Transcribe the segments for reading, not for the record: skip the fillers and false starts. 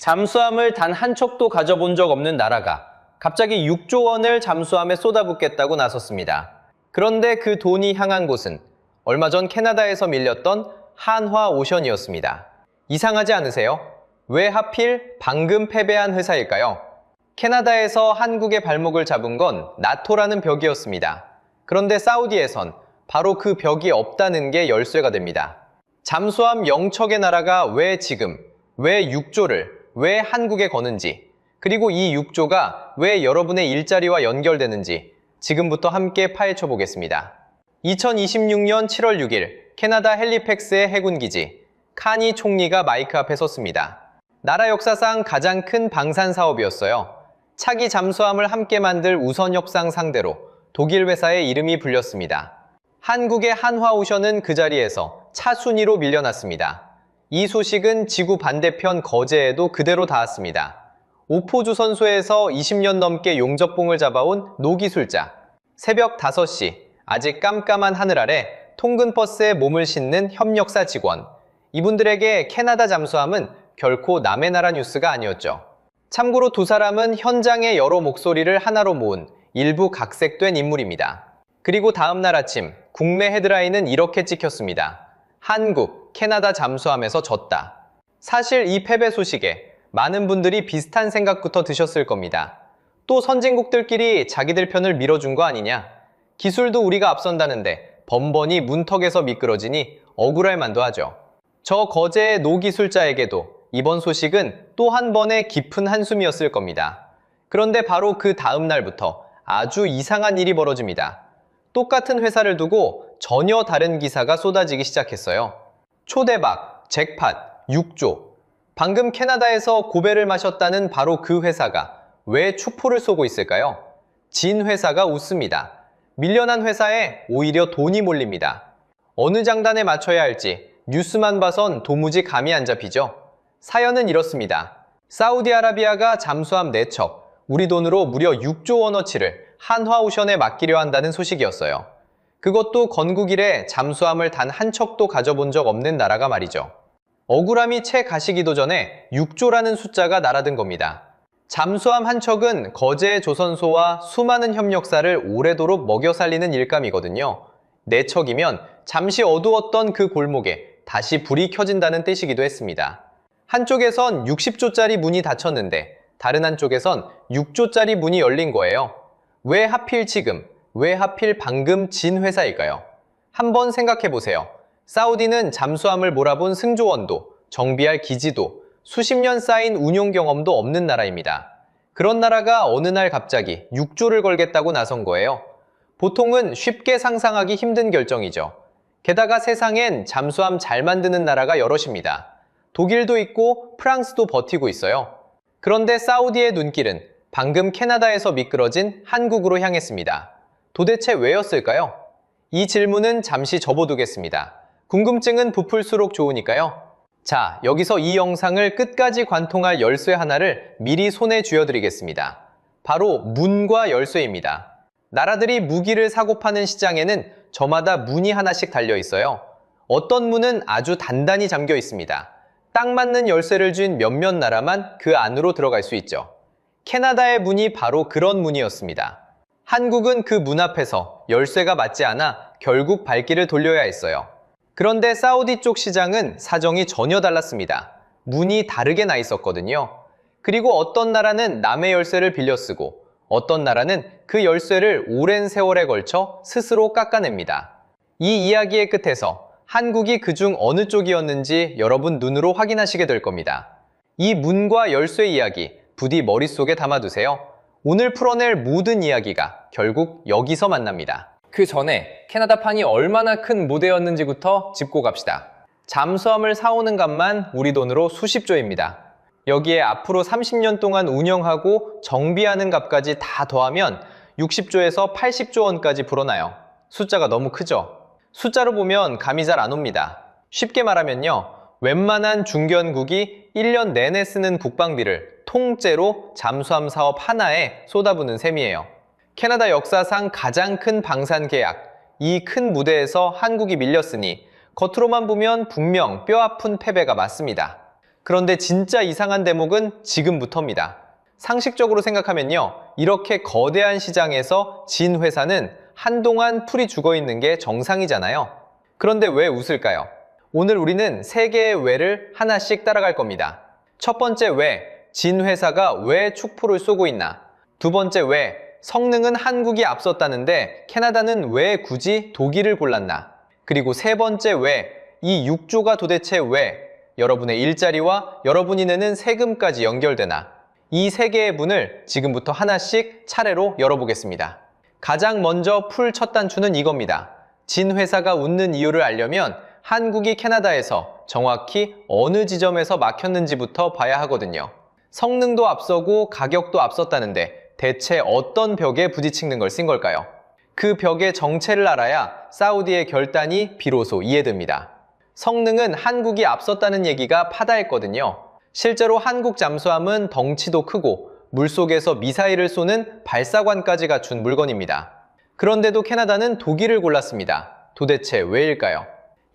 잠수함을 단 한 척도 가져본 적 없는 나라가 갑자기 6조 원을 잠수함에 쏟아붓겠다고 나섰습니다. 그런데 그 돈이 향한 곳은 얼마 전 캐나다에서 밀렸던 한화오션이었습니다. 이상하지 않으세요? 왜 하필 방금 패배한 회사일까요? 캐나다에서 한국의 발목을 잡은 건 나토라는 벽이었습니다. 그런데 사우디에선 바로 그 벽이 없다는 게 열쇠가 됩니다. 잠수함 영척의 나라가 왜 지금, 왜 6조를, 왜 한국에 거는지, 그리고 이 6조가 왜 여러분의 일자리와 연결되는지 지금부터 함께 파헤쳐 보겠습니다. 2026년 7월 6일 캐나다 헬리팩스의 해군기지, 카니 총리가 마이크 앞에 섰습니다. 나라 역사상 가장 큰 방산 사업이었어요. 차기 잠수함을 함께 만들 우선 협상 상대로 독일 회사의 이름이 불렸습니다. 한국의 한화오션은 그 자리에서 차순위로 밀려났습니다. 이 소식은 지구 반대편 거제에도 그대로 닿았습니다. 오포주선소에서 20년 넘게 용접봉을 잡아온 노기술자. 새벽 5시, 아직 깜깜한 하늘 아래 통근 버스에 몸을 싣는 협력사 직원. 이분들에게 캐나다 잠수함은 결코 남의 나라 뉴스가 아니었죠. 참고로 두 사람은 현장의 여러 목소리를 하나로 모은 일부 각색된 인물입니다. 그리고 다음 날 아침, 국내 헤드라인은 이렇게 찍혔습니다. 한국, 캐나다 잠수함에서 졌다. 사실 이 패배 소식에 많은 분들이 비슷한 생각부터 드셨을 겁니다. 또 선진국들끼리 자기들 편을 밀어준 거 아니냐? 기술도 우리가 앞선다는데 번번이 문턱에서 미끄러지니 억울할 만도 하죠. 저 거제의 노기술자에게도 이번 소식은 또 한 번의 깊은 한숨이었을 겁니다. 그런데 바로 그 다음 날부터 아주 이상한 일이 벌어집니다. 똑같은 회사를 두고 전혀 다른 기사가 쏟아지기 시작했어요. 초대박, 잭팟, 6조. 방금 캐나다에서 고배를 마셨다는 바로 그 회사가 왜 추포를 쏘고 있을까요? 진 회사가 웃습니다. 밀려난 회사에 오히려 돈이 몰립니다. 어느 장단에 맞춰야 할지 뉴스만 봐선 도무지 감이 안 잡히죠. 사연은 이렇습니다. 사우디아라비아가 잠수함 4척, 우리 돈으로 무려 6조 원어치를 한화오션에 맡기려 한다는 소식이었어요. 그것도 건국 이래 잠수함을 단 한 척도 가져본 적 없는 나라가 말이죠. 억울함이 채 가시기도 전에 6조라는 숫자가 날아든 겁니다. 잠수함 한 척은 거제 조선소와 수많은 협력사를 오래도록 먹여 살리는 일감이거든요. 4척이면 잠시 어두웠던 그 골목에 다시 불이 켜진다는 뜻이기도 했습니다. 한쪽에선 60조짜리 문이 닫혔는데 다른 한쪽에선 6조짜리 문이 열린 거예요. 왜 하필 지금, 왜 하필 방금 진 회사일까요? 한번 생각해 보세요. 사우디는 잠수함을 몰아본 승조원도, 정비할 기지도, 수십 년 쌓인 운용 경험도 없는 나라입니다. 그런 나라가 어느 날 갑자기 6조를 걸겠다고 나선 거예요. 보통은 쉽게 상상하기 힘든 결정이죠. 게다가 세상엔 잠수함 잘 만드는 나라가 여럿입니다. 독일도 있고 프랑스도 버티고 있어요. 그런데 사우디의 눈길은 방금 캐나다에서 미끄러진 한국으로 향했습니다. 도대체 왜였을까요? 이 질문은 잠시 접어두겠습니다. 궁금증은 부풀수록 좋으니까요. 자, 여기서 이 영상을 끝까지 관통할 열쇠 하나를 미리 손에 쥐어드리겠습니다. 바로 문과 열쇠입니다. 나라들이 무기를 사고 파는 시장에는 저마다 문이 하나씩 달려 있어요. 어떤 문은 아주 단단히 잠겨 있습니다. 딱 맞는 열쇠를 쥔 몇몇 나라만 그 안으로 들어갈 수 있죠. 캐나다의 문이 바로 그런 문이었습니다. 한국은 그 문 앞에서 열쇠가 맞지 않아 결국 발길을 돌려야 했어요. 그런데 사우디 쪽 시장은 사정이 전혀 달랐습니다. 문이 다르게 나 있었거든요. 그리고 어떤 나라는 남의 열쇠를 빌려 쓰고 어떤 나라는 그 열쇠를 오랜 세월에 걸쳐 스스로 깎아냅니다. 이 이야기의 끝에서 한국이 그중 어느 쪽이었는지 여러분 눈으로 확인하시게 될 겁니다. 이 문과 열쇠 이야기 부디 머릿속에 담아두세요. 오늘 풀어낼 모든 이야기가 결국 여기서 만납니다. 그 전에 캐나다판이 얼마나 큰 무대였는지부터 짚고 갑시다. 잠수함을 사오는 값만 우리 돈으로 수십조입니다. 여기에 앞으로 30년 동안 운영하고 정비하는 값까지 다 더하면 60조에서 80조 원까지 불어나요. 숫자가 너무 크죠? 숫자로 보면 감이 잘 안 옵니다. 쉽게 말하면요. 웬만한 중견국이 1년 내내 쓰는 국방비를 통째로 잠수함 사업 하나에 쏟아부는 셈이에요. 캐나다 역사상 가장 큰 방산 계약, 이 큰 무대에서 한국이 밀렸으니 겉으로만 보면 분명 뼈아픈 패배가 맞습니다. 그런데 진짜 이상한 대목은 지금부터입니다. 상식적으로 생각하면요, 이렇게 거대한 시장에서 진 회사는 한동안 풀이 죽어 있는 게 정상이잖아요. 그런데 왜 웃을까요? 오늘 우리는 세 개의 왜를 하나씩 따라갈 겁니다. 첫 번째 왜, 진 회사가 왜 축포를 쏘고 있나? 두 번째 왜, 성능은 한국이 앞섰다는데 캐나다는 왜 굳이 독일을 골랐나? 그리고 세 번째 왜, 이 6조가 도대체 왜 여러분의 일자리와 여러분이 내는 세금까지 연결되나? 이 세 개의 문을 지금부터 하나씩 차례로 열어보겠습니다. 가장 먼저 풀 첫 단추는 이겁니다. 진 회사가 웃는 이유를 알려면 한국이 캐나다에서 정확히 어느 지점에서 막혔는지부터 봐야 하거든요. 성능도 앞서고 가격도 앞섰다는데 대체 어떤 벽에 부딪히는 걸 쓴 걸까요? 그 벽의 정체를 알아야 사우디의 결단이 비로소 이해됩니다. 성능은 한국이 앞섰다는 얘기가 파다했거든요. 실제로 한국 잠수함은 덩치도 크고 물속에서 미사일을 쏘는 발사관까지 갖춘 물건입니다. 그런데도 캐나다는 독일을 골랐습니다. 도대체 왜일까요?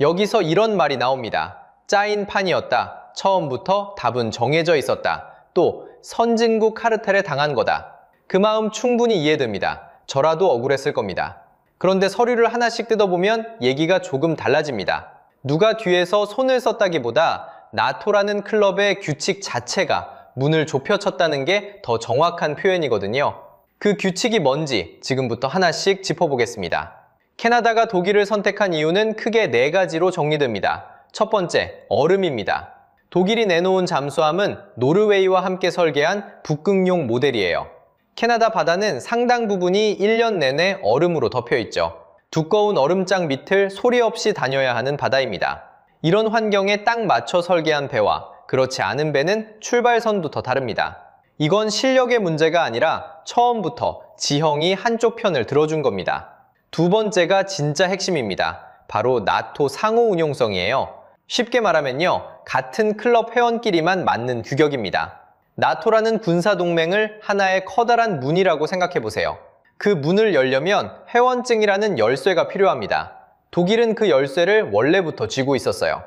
여기서 이런 말이 나옵니다. 짜인 판이었다. 처음부터 답은 정해져 있었다. 또 선진국 카르텔에 당한 거다. 그 마음 충분히 이해됩니다. 저라도 억울했을 겁니다. 그런데 서류를 하나씩 뜯어보면 얘기가 조금 달라집니다. 누가 뒤에서 손을 썼다기보다 나토라는 클럽의 규칙 자체가 문을 좁혀쳤다는 게 더 정확한 표현이거든요. 그 규칙이 뭔지 지금부터 하나씩 짚어보겠습니다. 캐나다가 독일을 선택한 이유는 크게 네 가지로 정리됩니다. 첫 번째, 얼음입니다. 독일이 내놓은 잠수함은 노르웨이와 함께 설계한 북극용 모델이에요. 캐나다 바다는 상당 부분이 1년 내내 얼음으로 덮여 있죠. 두꺼운 얼음장 밑을 소리 없이 다녀야 하는 바다입니다. 이런 환경에 딱 맞춰 설계한 배와 그렇지 않은 배는 출발선부터 다릅니다. 이건 실력의 문제가 아니라 처음부터 지형이 한쪽 편을 들어준 겁니다. 두 번째가 진짜 핵심입니다. 바로 나토 상호 운용성이에요. 쉽게 말하면요, 같은 클럽 회원끼리만 맞는 규격입니다. 나토라는 군사동맹을 하나의 커다란 문이라고 생각해보세요. 그 문을 열려면 회원증이라는 열쇠가 필요합니다. 독일은 그 열쇠를 원래부터 쥐고 있었어요.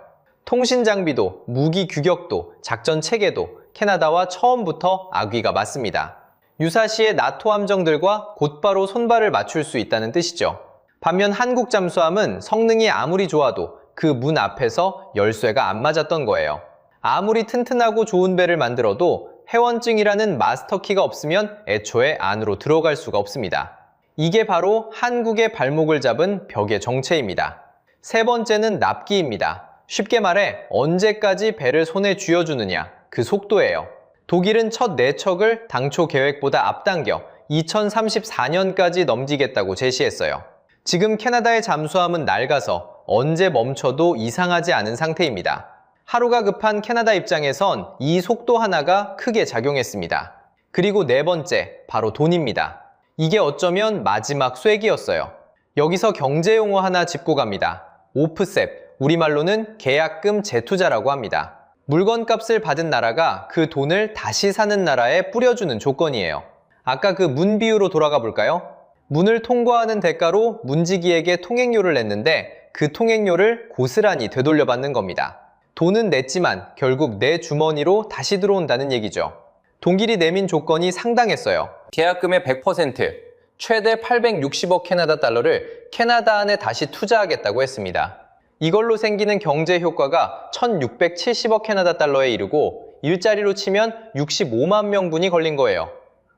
통신 장비도, 무기 규격도, 작전 체계도 캐나다와 처음부터 아귀가 맞습니다. 유사시의 나토 함정들과 곧바로 손발을 맞출 수 있다는 뜻이죠. 반면 한국 잠수함은 성능이 아무리 좋아도 그 문 앞에서 열쇠가 안 맞았던 거예요. 아무리 튼튼하고 좋은 배를 만들어도 회원증이라는 마스터키가 없으면 애초에 안으로 들어갈 수가 없습니다. 이게 바로 한국의 발목을 잡은 벽의 정체입니다. 세 번째는 납기입니다. 쉽게 말해 언제까지 배를 손에 쥐어주느냐, 그 속도예요. 독일은 첫 4척을 당초 계획보다 앞당겨 2034년까지 넘기겠다고 제시했어요. 지금 캐나다의 잠수함은 낡아서 언제 멈춰도 이상하지 않은 상태입니다. 하루가 급한 캐나다 입장에선 이 속도 하나가 크게 작용했습니다. 그리고 네 번째, 바로 돈입니다. 이게 어쩌면 마지막 쐐기였어요. 여기서 경제용어 하나 짚고 갑니다. 오프셋, 우리말로는 계약금 재투자라고 합니다. 물건값을 받은 나라가 그 돈을 다시 사는 나라에 뿌려주는 조건이에요. 아까 그 문 비유로 돌아가 볼까요? 문을 통과하는 대가로 문지기에게 통행료를 냈는데 그 통행료를 고스란히 되돌려받는 겁니다. 돈은 냈지만 결국 내 주머니로 다시 들어온다는 얘기죠. 독일이 내민 조건이 상당했어요. 계약금의 100%, 최대 860억 캐나다 달러를 캐나다 안에 다시 투자하겠다고 했습니다. 이걸로 생기는 경제 효과가 1670억 캐나다 달러에 이르고 일자리로 치면 65만 명분이 걸린 거예요.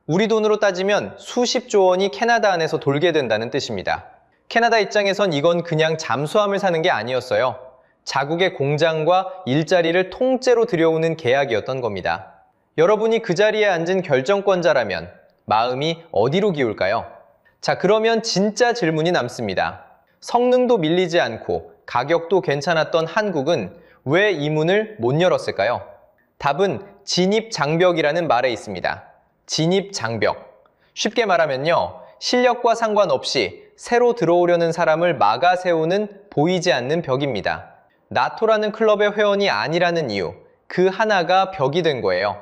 우리 돈으로 따지면 수십조 원이 캐나다 안에서 돌게 된다는 뜻입니다. 캐나다 입장에선 이건 그냥 잠수함을 사는 게 아니었어요. 자국의 공장과 일자리를 통째로 들여오는 계약이었던 겁니다. 여러분이 그 자리에 앉은 결정권자라면 마음이 어디로 기울까요? 자, 그러면 진짜 질문이 남습니다. 성능도 밀리지 않고 가격도 괜찮았던 한국은 왜 이 문을 못 열었을까요? 답은 진입장벽이라는 말에 있습니다. 진입장벽. 쉽게 말하면요, 실력과 상관없이 새로 들어오려는 사람을 막아 세우는 보이지 않는 벽입니다. 나토라는 클럽의 회원이 아니라는 이유, 그 하나가 벽이 된 거예요.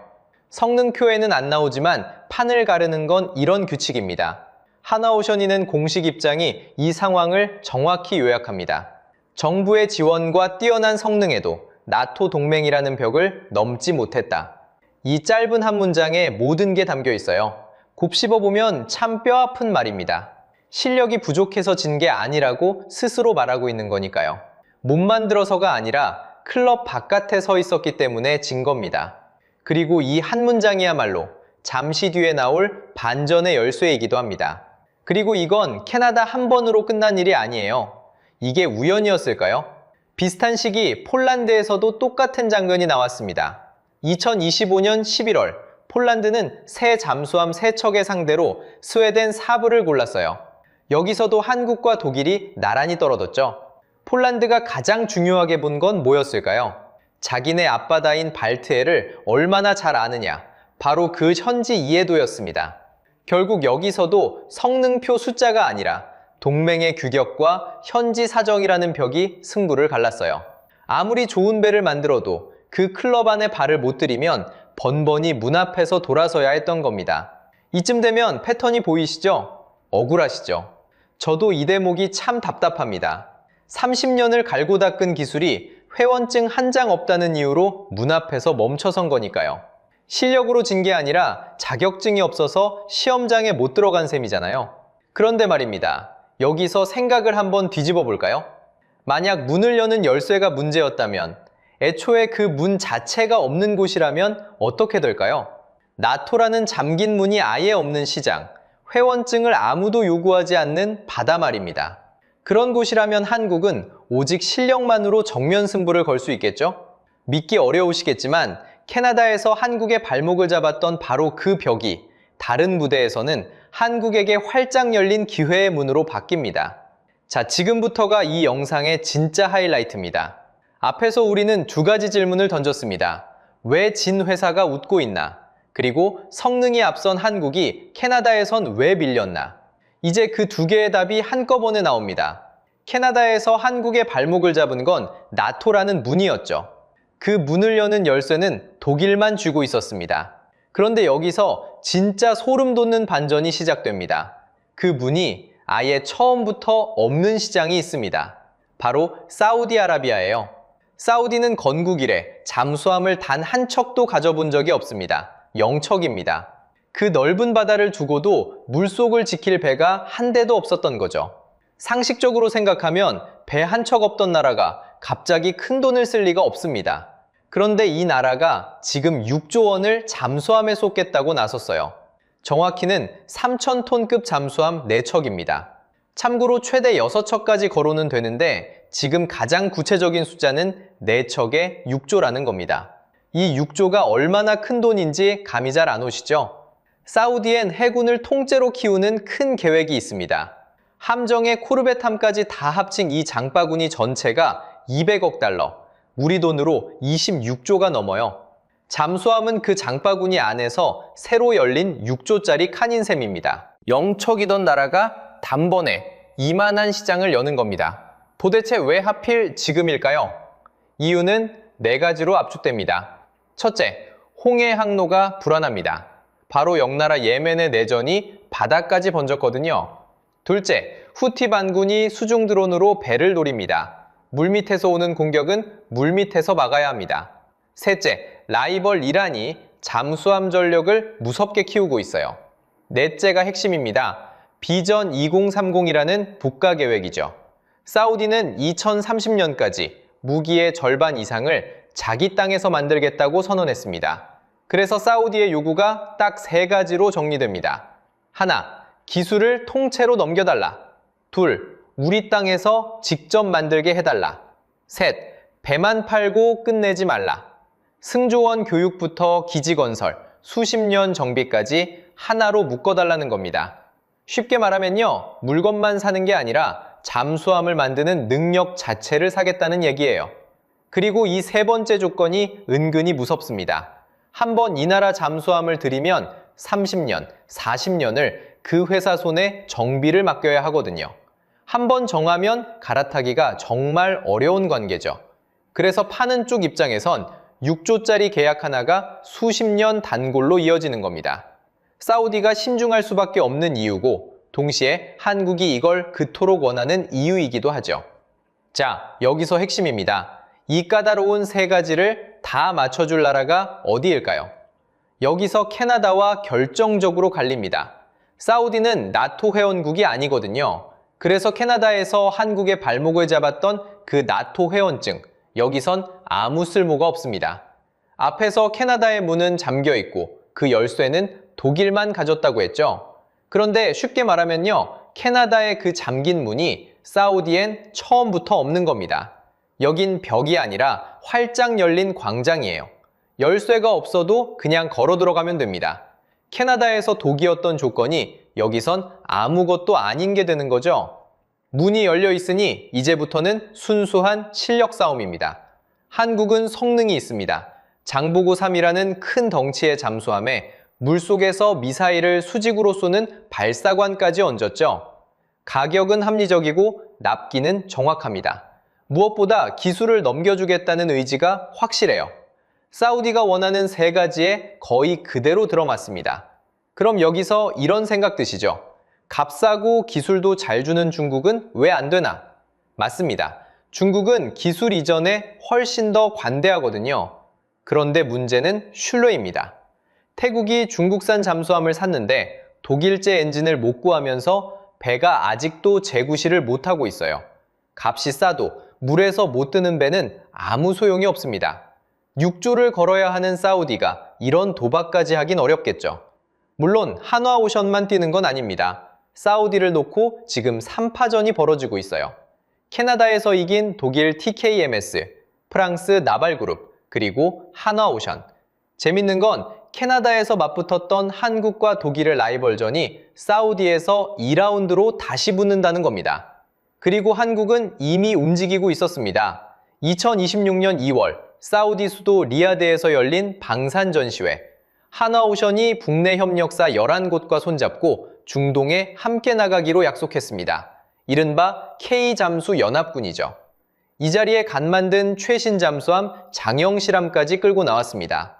성능표에는 안 나오지만 판을 가르는 건 이런 규칙입니다. 하나오션이는 공식 입장이 이 상황을 정확히 요약합니다. 정부의 지원과 뛰어난 성능에도 나토 동맹이라는 벽을 넘지 못했다. 이 짧은 한 문장에 모든 게 담겨 있어요. 곱씹어 보면 참 뼈아픈 말입니다. 실력이 부족해서 진 게 아니라고 스스로 말하고 있는 거니까요. 못 만들어서가 아니라 클럽 바깥에 서 있었기 때문에 진 겁니다. 그리고 이 한 문장이야말로 잠시 뒤에 나올 반전의 열쇠이기도 합니다. 그리고 이건 캐나다 한 번으로 끝난 일이 아니에요. 이게 우연이었을까요? 비슷한 시기 폴란드에서도 똑같은 장면이 나왔습니다. 2025년 11월 폴란드는 새 잠수함 3척의 상대로 스웨덴 사부를 골랐어요. 여기서도 한국과 독일이 나란히 떨어졌죠. 폴란드가 가장 중요하게 본 건 뭐였을까요? 자기네 앞바다인 발트해를 얼마나 잘 아느냐, 바로 그 현지 이해도였습니다. 결국 여기서도 성능표 숫자가 아니라 동맹의 규격과 현지 사정이라는 벽이 승부를 갈랐어요. 아무리 좋은 배를 만들어도 그 클럽 안에 발을 못 들이면 번번이 문 앞에서 돌아서야 했던 겁니다. 이쯤 되면 패턴이 보이시죠? 억울하시죠? 저도 이 대목이 참 답답합니다. 30년을 갈고 닦은 기술이 회원증 한 장 없다는 이유로 문 앞에서 멈춰선 거니까요. 실력으로 진 게 아니라 자격증이 없어서 시험장에 못 들어간 셈이잖아요. 그런데 말입니다. 여기서 생각을 한번 뒤집어 볼까요? 만약 문을 여는 열쇠가 문제였다면, 애초에 그 문 자체가 없는 곳이라면 어떻게 될까요? 나토라는 잠긴 문이 아예 없는 시장, 회원증을 아무도 요구하지 않는 바다 말입니다. 그런 곳이라면 한국은 오직 실력만으로 정면 승부를 걸 수 있겠죠? 믿기 어려우시겠지만 캐나다에서 한국의 발목을 잡았던 바로 그 벽이 다른 무대에서는 한국에게 활짝 열린 기회의 문으로 바뀝니다. 자, 지금부터가 이 영상의 진짜 하이라이트입니다. 앞에서 우리는 두 가지 질문을 던졌습니다. 왜 진 회사가 웃고 있나? 그리고 성능이 앞선 한국이 캐나다에선 왜 밀렸나? 이제 그 두 개의 답이 한꺼번에 나옵니다. 캐나다에서 한국의 발목을 잡은 건 나토라는 문이었죠. 그 문을 여는 열쇠는 독일만 쥐고 있었습니다. 그런데 여기서 진짜 소름 돋는 반전이 시작됩니다. 그 문이 아예 처음부터 없는 시장이 있습니다. 바로 사우디아라비아예요. 사우디는 건국 이래 잠수함을 단 한 척도 가져본 적이 없습니다. 0척입니다. 그 넓은 바다를 두고도 물속을 지킬 배가 한 대도 없었던 거죠. 상식적으로 생각하면 배 한 척 없던 나라가 갑자기 큰 돈을 쓸 리가 없습니다. 그런데 이 나라가 지금 6조 원을 잠수함에 쏟겠다고 나섰어요. 정확히는 3,000톤급 잠수함 4척입니다. 참고로 최대 6척까지 거론은 되는데 지금 가장 구체적인 숫자는 4척에 6조라는 겁니다. 이 6조가 얼마나 큰 돈인지 감이 잘 안 오시죠? 사우디엔 해군을 통째로 키우는 큰 계획이 있습니다. 함정의 코르벳함까지 다 합친 이 장바구니 전체가 200억 달러, 우리 돈으로 26조가 넘어요. 잠수함은 그 장바구니 안에서 새로 열린 6조짜리 칸인 셈입니다. 0척이던 나라가 단번에 이만한 시장을 여는 겁니다. 도대체 왜 하필 지금일까요? 이유는 4가지로 압축됩니다. 첫째, 홍해 항로가 불안합니다. 바로 옆나라 예멘의 내전이 바다까지 번졌거든요. 둘째, 후티 반군이 수중 드론으로 배를 노립니다. 물밑에서 오는 공격은 물밑에서 막아야 합니다. 셋째, 라이벌 이란이 잠수함 전력을 무섭게 키우고 있어요. 넷째가 핵심입니다. 비전 2030이라는 국가 계획이죠. 사우디는 2030년까지 무기의 절반 이상을 자기 땅에서 만들겠다고 선언했습니다. 그래서 사우디의 요구가 딱 3가지로 정리됩니다. 하나, 기술을 통째로 넘겨달라. 둘, 우리 땅에서 직접 만들게 해달라. 셋, 배만 팔고 끝내지 말라. 승조원 교육부터 기지 건설, 수십 년 정비까지 하나로 묶어달라는 겁니다. 쉽게 말하면요, 물건만 사는 게 아니라 잠수함을 만드는 능력 자체를 사겠다는 얘기예요. 그리고 이 3번째 조건이 은근히 무섭습니다. 한번 이 나라 잠수함을 들이면 30년, 40년을 그 회사 손에 정비를 맡겨야 하거든요. 한번 정하면 갈아타기가 정말 어려운 관계죠. 그래서 파는 쪽 입장에선 6조짜리 계약 하나가 수십 년 단골로 이어지는 겁니다. 사우디가 신중할 수밖에 없는 이유고 동시에 한국이 이걸 그토록 원하는 이유이기도 하죠. 자, 여기서 핵심입니다. 이 까다로운 세 가지를 다 맞춰줄 나라가 어디일까요? 여기서 캐나다와 결정적으로 갈립니다. 사우디는 나토 회원국이 아니거든요. 그래서 캐나다에서 한국의 발목을 잡았던 그 나토 회원증, 여기선 아무 쓸모가 없습니다. 앞에서 캐나다의 문은 잠겨 있고 그 열쇠는 독일만 가졌다고 했죠. 그런데 쉽게 말하면요, 캐나다의 그 잠긴 문이 사우디엔 처음부터 없는 겁니다. 여긴 벽이 아니라 활짝 열린 광장이에요. 열쇠가 없어도 그냥 걸어 들어가면 됩니다. 캐나다에서 독이었던 조건이 여기선 아무것도 아닌 게 되는 거죠. 문이 열려 있으니 이제부터는 순수한 실력 싸움입니다. 한국은 성능이 있습니다. 장보고 3이라는 큰 덩치의 잠수함에 물속에서 미사일을 수직으로 쏘는 발사관까지 얹었죠. 가격은 합리적이고 납기는 정확합니다. 무엇보다 기술을 넘겨주겠다는 의지가 확실해요. 사우디가 원하는 세 가지에 거의 그대로 들어맞습니다. 그럼 여기서 이런 생각 드시죠? 값싸고 기술도 잘 주는 중국은 왜 안 되나? 맞습니다. 중국은 기술 이전에 훨씬 더 관대하거든요. 그런데 문제는 슐러입니다. 태국이 중국산 잠수함을 샀는데 독일제 엔진을 못 구하면서 배가 아직도 재구시를 못하고 있어요. 값이 싸도 물에서 못 뜨는 배는 아무 소용이 없습니다. 6조를 걸어야 하는 사우디가 이런 도박까지 하긴 어렵겠죠. 물론 한화오션만 뛰는 건 아닙니다. 사우디를 놓고 지금 3파전이 벌어지고 있어요. 캐나다에서 이긴 독일 TKMS, 프랑스 나발그룹, 그리고 한화오션. 재밌는 건 캐나다에서 맞붙었던 한국과 독일의 라이벌전이 사우디에서 2라운드로 다시 붙는다는 겁니다. 그리고 한국은 이미 움직이고 있었습니다. 2026년 2월 사우디 수도 리야드에서 열린 방산 전시회. 한화오션이 북내 협력사 11곳과 손잡고 중동에 함께 나가기로 약속했습니다. 이른바 K잠수연합군이죠. 이 자리에 간 만든 최신 잠수함 장영실함까지 끌고 나왔습니다.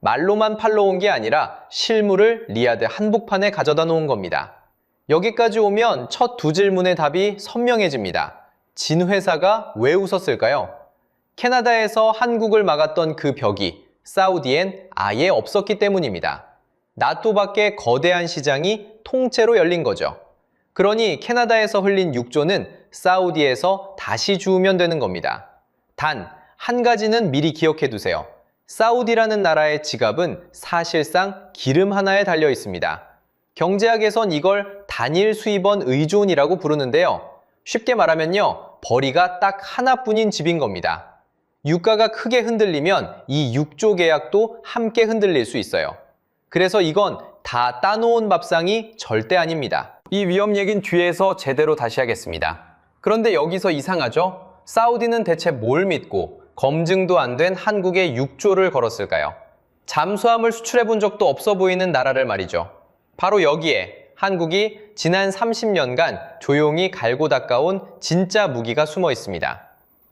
말로만 팔러 온 게 아니라 실물을 리야드 한복판에 가져다 놓은 겁니다. 여기까지 오면 첫 두 질문의 답이 선명해집니다. 진 회사가 왜 웃었을까요? 캐나다에서 한국을 막았던 그 벽이 사우디엔 아예 없었기 때문입니다. 나토 밖의 거대한 시장이 통째로 열린 거죠. 그러니 캐나다에서 흘린 6조는 사우디에서 다시 주우면 되는 겁니다. 단, 한 가지는 미리 기억해 두세요. 사우디라는 나라의 지갑은 사실상 기름 하나에 달려 있습니다. 경제학에선 이걸 단일 수입원 의존이라고 부르는데요. 쉽게 말하면요, 벌이가 딱 하나뿐인 집인 겁니다. 유가가 크게 흔들리면 이 6조 계약도 함께 흔들릴 수 있어요. 그래서 이건 다 따놓은 밥상이 절대 아닙니다. 이 위험 얘긴 뒤에서 제대로 다시 하겠습니다. 그런데 여기서 이상하죠? 사우디는 대체 뭘 믿고 검증도 안 된 한국에 6조를 걸었을까요? 잠수함을 수출해 본 적도 없어 보이는 나라를 말이죠. 바로 여기에 한국이 지난 30년간 조용히 갈고 닦아온 진짜 무기가 숨어 있습니다.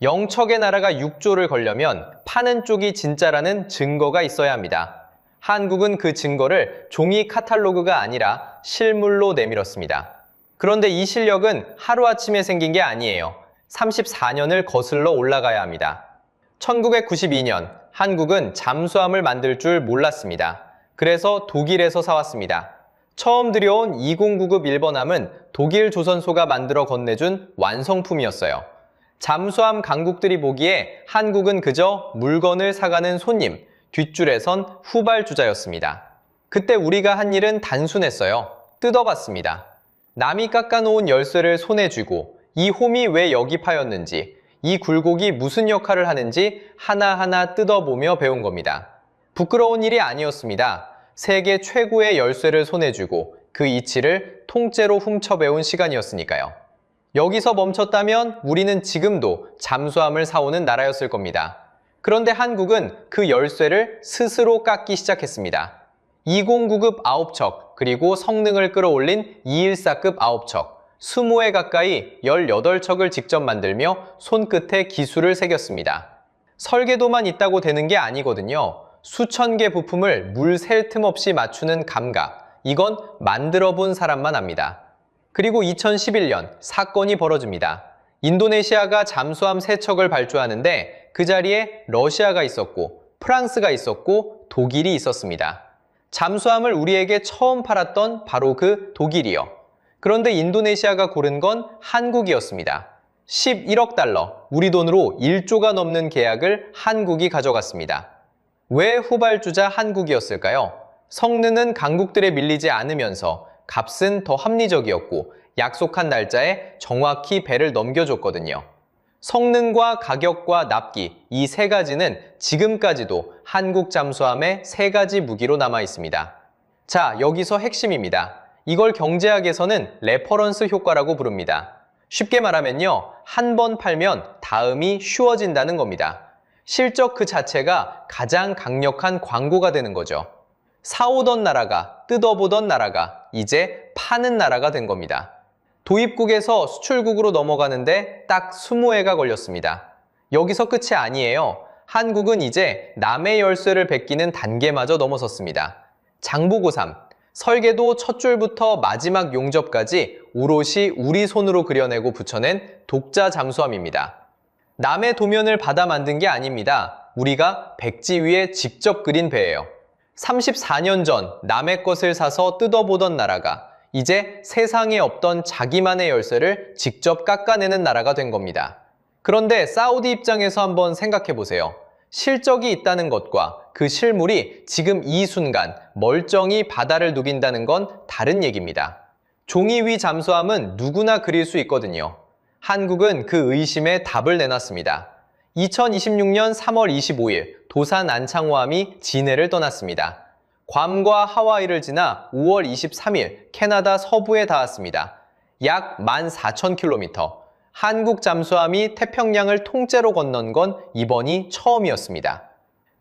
영척의 나라가 6조를 걸려면 파는 쪽이 진짜라는 증거가 있어야 합니다. 한국은 그 증거를 종이 카탈로그가 아니라 실물로 내밀었습니다. 그런데 이 실력은 하루아침에 생긴 게 아니에요. 34년을 거슬러 올라가야 합니다. 1992년 한국은 잠수함을 만들 줄 몰랐습니다. 그래서 독일에서 사왔습니다. 처음 들여온 2099급 1번함은 독일 조선소가 만들어 건네준 완성품이었어요. 잠수함 강국들이 보기에 한국은 그저 물건을 사가는 손님, 뒷줄에선 후발주자였습니다. 그때 우리가 한 일은 단순했어요. 뜯어봤습니다. 남이 깎아놓은 열쇠를 손에 쥐고 이 홈이 왜 여기 파였는지, 이 굴곡이 무슨 역할을 하는지 하나하나 뜯어보며 배운 겁니다. 부끄러운 일이 아니었습니다. 세계 최고의 열쇠를 손에 쥐고 그 이치를 통째로 훔쳐 배운 시간이었으니까요. 여기서 멈췄다면 우리는 지금도 잠수함을 사오는 나라였을 겁니다. 그런데 한국은 그 열쇠를 스스로 깎기 시작했습니다. 2099급 9척, 그리고 성능을 끌어올린 214급 9척, 20회 가까이 18척을 직접 만들며 손끝에 기술을 새겼습니다. 설계도만 있다고 되는 게 아니거든요. 수천 개 부품을 물 셀 틈 없이 맞추는 감각, 이건 만들어 본 사람만 압니다. 그리고 2011년 사건이 벌어집니다. 인도네시아가 잠수함 3척을 발주하는데 그 자리에 러시아가 있었고 프랑스가 있었고 독일이 있었습니다. 잠수함을 우리에게 처음 팔았던 바로 그 독일이요. 그런데 인도네시아가 고른 건 한국이었습니다. 11억 달러, 우리 돈으로 1조가 넘는 계약을 한국이 가져갔습니다. 왜 후발주자 한국이었을까요? 성능은 강국들에 밀리지 않으면서 값은 더 합리적이었고 약속한 날짜에 정확히 배를 넘겨줬거든요. 성능과 가격과 납기, 이 세 가지는 지금까지도 한국 잠수함의 세 가지 무기로 남아 있습니다. 자, 여기서 핵심입니다. 이걸 경제학에서는 레퍼런스 효과라고 부릅니다. 쉽게 말하면요, 한 번 팔면 다음이 쉬워진다는 겁니다. 실적 그 자체가 가장 강력한 광고가 되는 거죠. 사오던 나라가, 뜯어보던 나라가 이제 파는 나라가 된 겁니다. 도입국에서 수출국으로 넘어가는데 딱 20해가 걸렸습니다. 여기서 끝이 아니에요. 한국은 이제 남의 열쇠를 베끼는 단계마저 넘어섰습니다. 장보고삼, 설계도 첫 줄부터 마지막 용접까지 오롯이 우리 손으로 그려내고 붙여낸 독자 잠수함입니다. 남의 도면을 받아 만든 게 아닙니다. 우리가 백지 위에 직접 그린 배예요. 34년 전 남의 것을 사서 뜯어보던 나라가 이제 세상에 없던 자기만의 열쇠를 직접 깎아내는 나라가 된 겁니다. 그런데 사우디 입장에서 한번 생각해 보세요. 실적이 있다는 것과 그 실물이 지금 이 순간 멀쩡히 바다를 누빈다는 건 다른 얘기입니다. 종이 위 잠수함은 누구나 그릴 수 있거든요. 한국은 그 의심에 답을 내놨습니다. 2026년 3월 25일 도산 안창호함이 진해를 떠났습니다. 괌과 하와이를 지나 5월 23일 캐나다 서부에 닿았습니다. 약 14,000km. 한국 잠수함이 태평양을 통째로 건넌 건 이번이 처음이었습니다.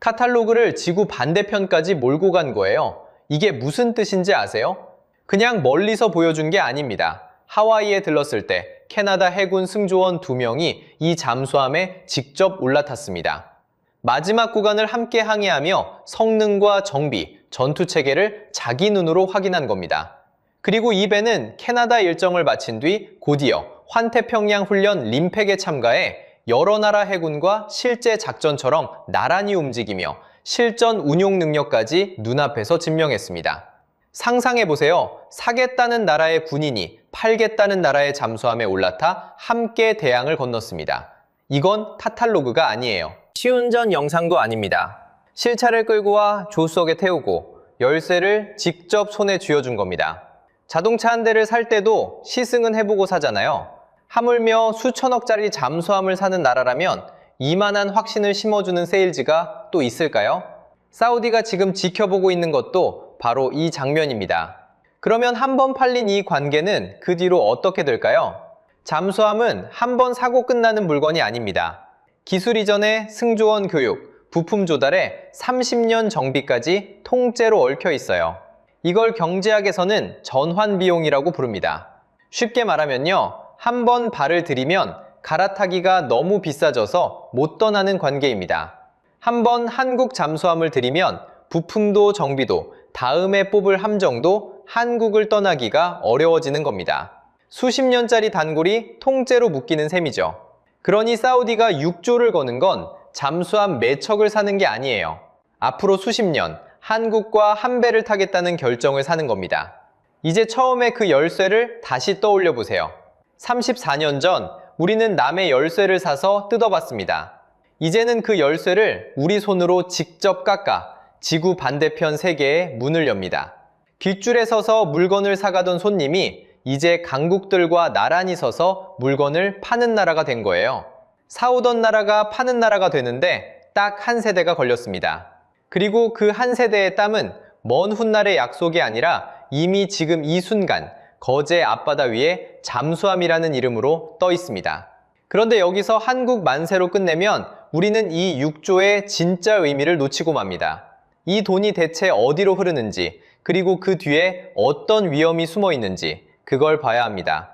카탈로그를 지구 반대편까지 몰고 간 거예요. 이게 무슨 뜻인지 아세요? 그냥 멀리서 보여준 게 아닙니다. 하와이에 들렀을 때 캐나다 해군 승조원 2명이 이 잠수함에 직접 올라탔습니다. 마지막 구간을 함께 항해하며 성능과 정비, 전투체계를 자기 눈으로 확인한 겁니다. 그리고 이 배는 캐나다 일정을 마친 뒤 곧이어 환태평양 훈련 림팩에 참가해 여러 나라 해군과 실제 작전처럼 나란히 움직이며 실전 운용 능력까지 눈앞에서 증명했습니다. 상상해보세요. 사겠다는 나라의 군인이 팔겠다는 나라의 잠수함에 올라타 함께 대양을 건넜습니다. 이건 카탈로그가 아니에요. 시운전 영상도 아닙니다. 실차를 끌고 와 조수석에 태우고 열쇠를 직접 손에 쥐어준 겁니다. 자동차 한 대를 살 때도 시승은 해보고 사잖아요. 하물며 수천억짜리 잠수함을 사는 나라라면 이만한 확신을 심어주는 세일즈가 또 있을까요? 사우디가 지금 지켜보고 있는 것도 바로 이 장면입니다. 그러면 한 번 팔린 이 관계는 그 뒤로 어떻게 될까요? 잠수함은 한 번 사고 끝나는 물건이 아닙니다. 기술 이전의 승조원 교육, 부품 조달에 30년 정비까지 통째로 얽혀 있어요. 이걸 경제학에서는 전환 비용이라고 부릅니다. 쉽게 말하면요, 한 번 발을 들이면 갈아타기가 너무 비싸져서 못 떠나는 관계입니다. 한 번 한국 잠수함을 들이면 부품도 정비도 다음에 뽑을 함정도 한국을 떠나기가 어려워지는 겁니다. 수십 년짜리 단골이 통째로 묶이는 셈이죠. 그러니 사우디가 6조를 거는 건 잠수함 매척을 사는 게 아니에요. 앞으로 수십 년 한국과 한 배를 타겠다는 결정을 사는 겁니다. 이제 처음에 그 열쇠를 다시 떠올려 보세요. 34년 전 우리는 남의 열쇠를 사서 뜯어봤습니다. 이제는 그 열쇠를 우리 손으로 직접 깎아 지구 반대편 세계에 문을 엽니다. 뒷줄에 서서 물건을 사가던 손님이 이제 강국들과 나란히 서서 물건을 파는 나라가 된 거예요. 사오던 나라가 파는 나라가 되는데 딱 한 세대가 걸렸습니다. 그리고 그 한 세대의 땀은 먼 훗날의 약속이 아니라 이미 지금 이 순간 거제 앞바다 위에 잠수함이라는 이름으로 떠 있습니다. 그런데 여기서 한국 만세로 끝내면 우리는 이 6조의 진짜 의미를 놓치고 맙니다. 이 돈이 대체 어디로 흐르는지, 그리고 그 뒤에 어떤 위험이 숨어 있는지 그걸 봐야 합니다.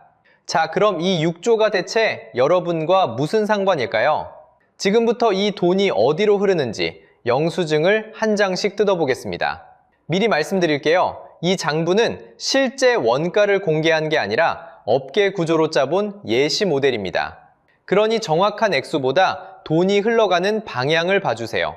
자, 그럼 이 6조가 대체 여러분과 무슨 상관일까요? 지금부터 이 돈이 어디로 흐르는지 영수증을 한 장씩 뜯어보겠습니다. 미리 말씀드릴게요. 이 장부는 실제 원가를 공개한 게 아니라 업계 구조로 짜본 예시 모델입니다. 그러니 정확한 액수보다 돈이 흘러가는 방향을 봐주세요.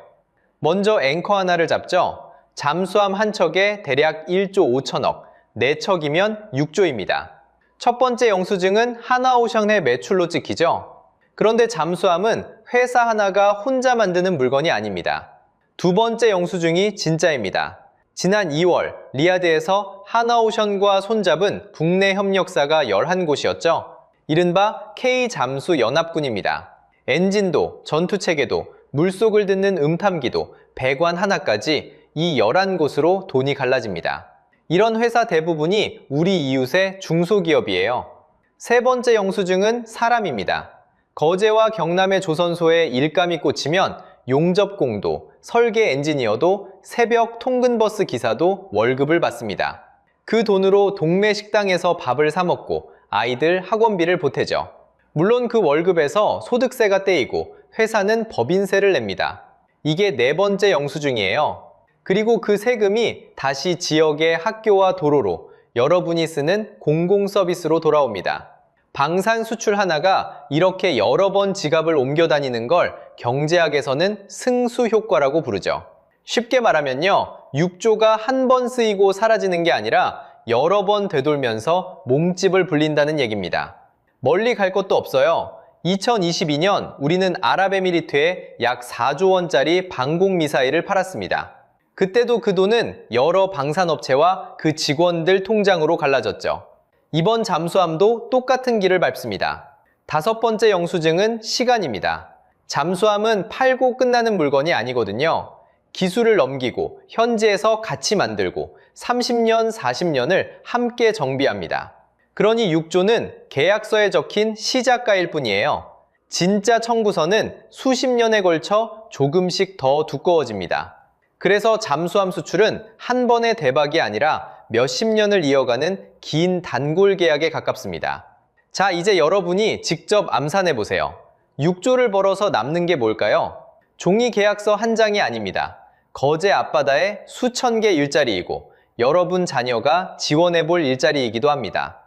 먼저 앵커 하나를 잡죠. 잠수함 한 척에 대략 1조 5천억, 4척이면 6조입니다. 첫 번째 영수증은 하나오션의 매출로 찍히죠. 그런데 잠수함은 회사 하나가 혼자 만드는 물건이 아닙니다. 두 번째 영수증이 진짜입니다. 지난 2월 리야드에서 하나오션과 손잡은 국내 협력사가 11곳이었죠. 이른바 K잠수연합군입니다. 엔진도, 전투체계도, 물속을 듣는 음탐기도, 배관 하나까지 이 11곳으로 돈이 갈라집니다. 이런 회사 대부분이 우리 이웃의 중소기업이에요. 세 번째 영수증은 사람입니다. 거제와 경남의 조선소에 일감이 꽂히면 용접공도, 설계 엔지니어도, 새벽 통근버스 기사도 월급을 받습니다. 그 돈으로 동네 식당에서 밥을 사 먹고 아이들 학원비를 보태죠. 물론 그 월급에서 소득세가 떼이고 회사는 법인세를 냅니다. 이게 네 번째 영수증이에요. 그리고 그 세금이 다시 지역의 학교와 도로로 여러분이 쓰는 공공서비스로 돌아옵니다. 방산 수출 하나가 이렇게 여러 번 지갑을 옮겨 다니는 걸 경제학에서는 승수 효과라고 부르죠. 쉽게 말하면요, 6조가 한 번 쓰이고 사라지는 게 아니라 여러 번 되돌면서 몸집을 불린다는 얘기입니다. 멀리 갈 것도 없어요. 2022년 우리는 아랍에미리트에 약 4조 원짜리 방공미사일을 팔았습니다. 그때도 그 돈은 여러 방산업체와 그 직원들 통장으로 갈라졌죠. 이번 잠수함도 똑같은 길을 밟습니다. 다섯 번째 영수증은 시간입니다. 잠수함은 팔고 끝나는 물건이 아니거든요. 기술을 넘기고 현지에서 같이 만들고 30년, 40년을 함께 정비합니다. 그러니 6조는 계약서에 적힌 시작가일 뿐이에요. 진짜 청구서는 수십 년에 걸쳐 조금씩 더 두꺼워집니다. 그래서 잠수함 수출은 한 번의 대박이 아니라 몇십 년을 이어가는 긴 단골 계약에 가깝습니다. 자, 이제 여러분이 직접 암산해 보세요. 6조를 벌어서 남는 게 뭘까요? 종이 계약서 한 장이 아닙니다. 거제 앞바다의 수천 개 일자리이고 여러분 자녀가 지원해 볼 일자리이기도 합니다.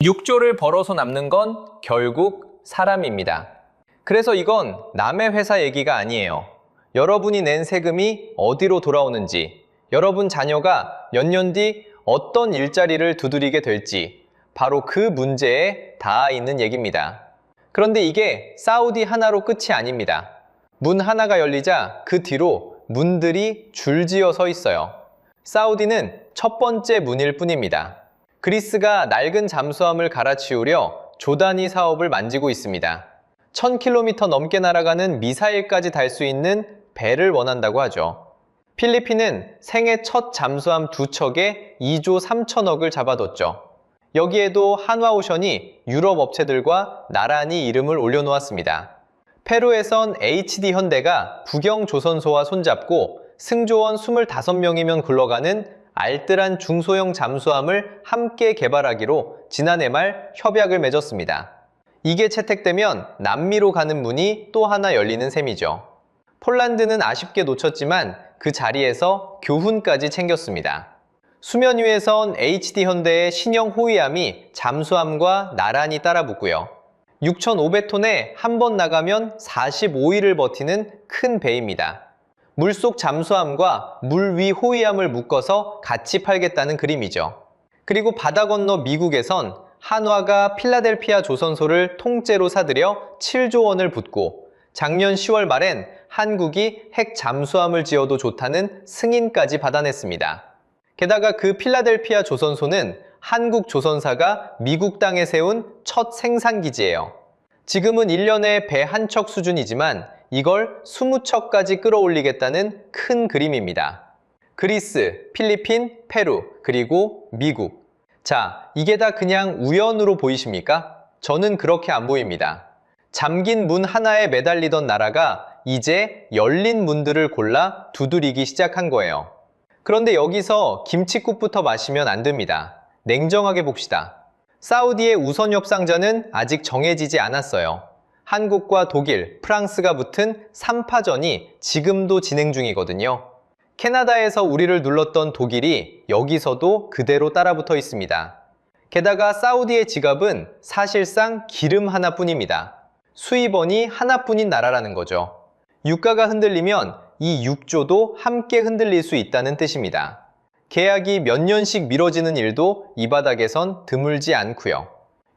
6조를 벌어서 남는 건 결국 사람입니다. 그래서 이건 남의 회사 얘기가 아니에요. 여러분이 낸 세금이 어디로 돌아오는지, 여러분 자녀가 몇 년 뒤 어떤 일자리를 두드리게 될지 바로 그 문제에 닿아 있는 얘기입니다. 그런데 이게 사우디 하나로 끝이 아닙니다. 문 하나가 열리자 그 뒤로 문들이 줄지어 서 있어요. 사우디는 첫 번째 문일 뿐입니다. 그리스가 낡은 잠수함을 갈아치우려 조단위 사업을 만지고 있습니다. 1000km 넘게 날아가는 미사일까지 달 수 있는 배를 원한다고 하죠. 필리핀은 생애 첫 잠수함 2척에 2조 3천억을 잡아뒀죠. 여기에도 한화오션이 유럽 업체들과 나란히 이름을 올려놓았습니다. 페루에선 HD 현대가 북영조선소와 손잡고 승조원 25명이면 굴러가는 알뜰한 중소형 잠수함을 함께 개발하기로 지난해 말 협약을 맺었습니다. 이게 채택되면 남미로 가는 문이 또 하나 열리는 셈이죠. 폴란드는 아쉽게 놓쳤지만 그 자리에서 교훈까지 챙겼습니다. 수면 위에선 HD 현대의 신형 호위함이 잠수함과 나란히 따라붙고요. 6,500톤에 한 번 나가면 45일을 버티는 큰 배입니다. 물속 잠수함과 물 위 호위함을 묶어서 같이 팔겠다는 그림이죠. 그리고 바다 건너 미국에선 한화가 필라델피아 조선소를 통째로 사들여 7조 원을 붓고 작년 10월 말엔 한국이 핵 잠수함을 지어도 좋다는 승인까지 받아냈습니다. 게다가 그 필라델피아 조선소는 한국 조선사가 미국 땅에 세운 첫 생산기지예요. 지금은 1년에 배 한 척 수준이지만 이걸 20척까지 끌어올리겠다는 큰 그림입니다. 그리스, 필리핀, 페루, 그리고 미국. 자, 이게 다 그냥 우연으로 보이십니까? 저는 그렇게 안 보입니다. 잠긴 문 하나에 매달리던 나라가 이제 열린 문들을 골라 두드리기 시작한 거예요. 그런데 여기서 김칫국부터 마시면 안 됩니다. 냉정하게 봅시다. 사우디의 우선 협상자는 아직 정해지지 않았어요. 한국과 독일, 프랑스가 붙은 3파전이 지금도 진행 중이거든요. 캐나다에서 우리를 눌렀던 독일이 여기서도 그대로 따라붙어 있습니다. 게다가 사우디의 지갑은 사실상 기름 하나뿐입니다. 수입원이 하나뿐인 나라라는 거죠. 유가가 흔들리면 이 6조도 함께 흔들릴 수 있다는 뜻입니다. 계약이 몇 년씩 미뤄지는 일도 이 바닥에선 드물지 않고요.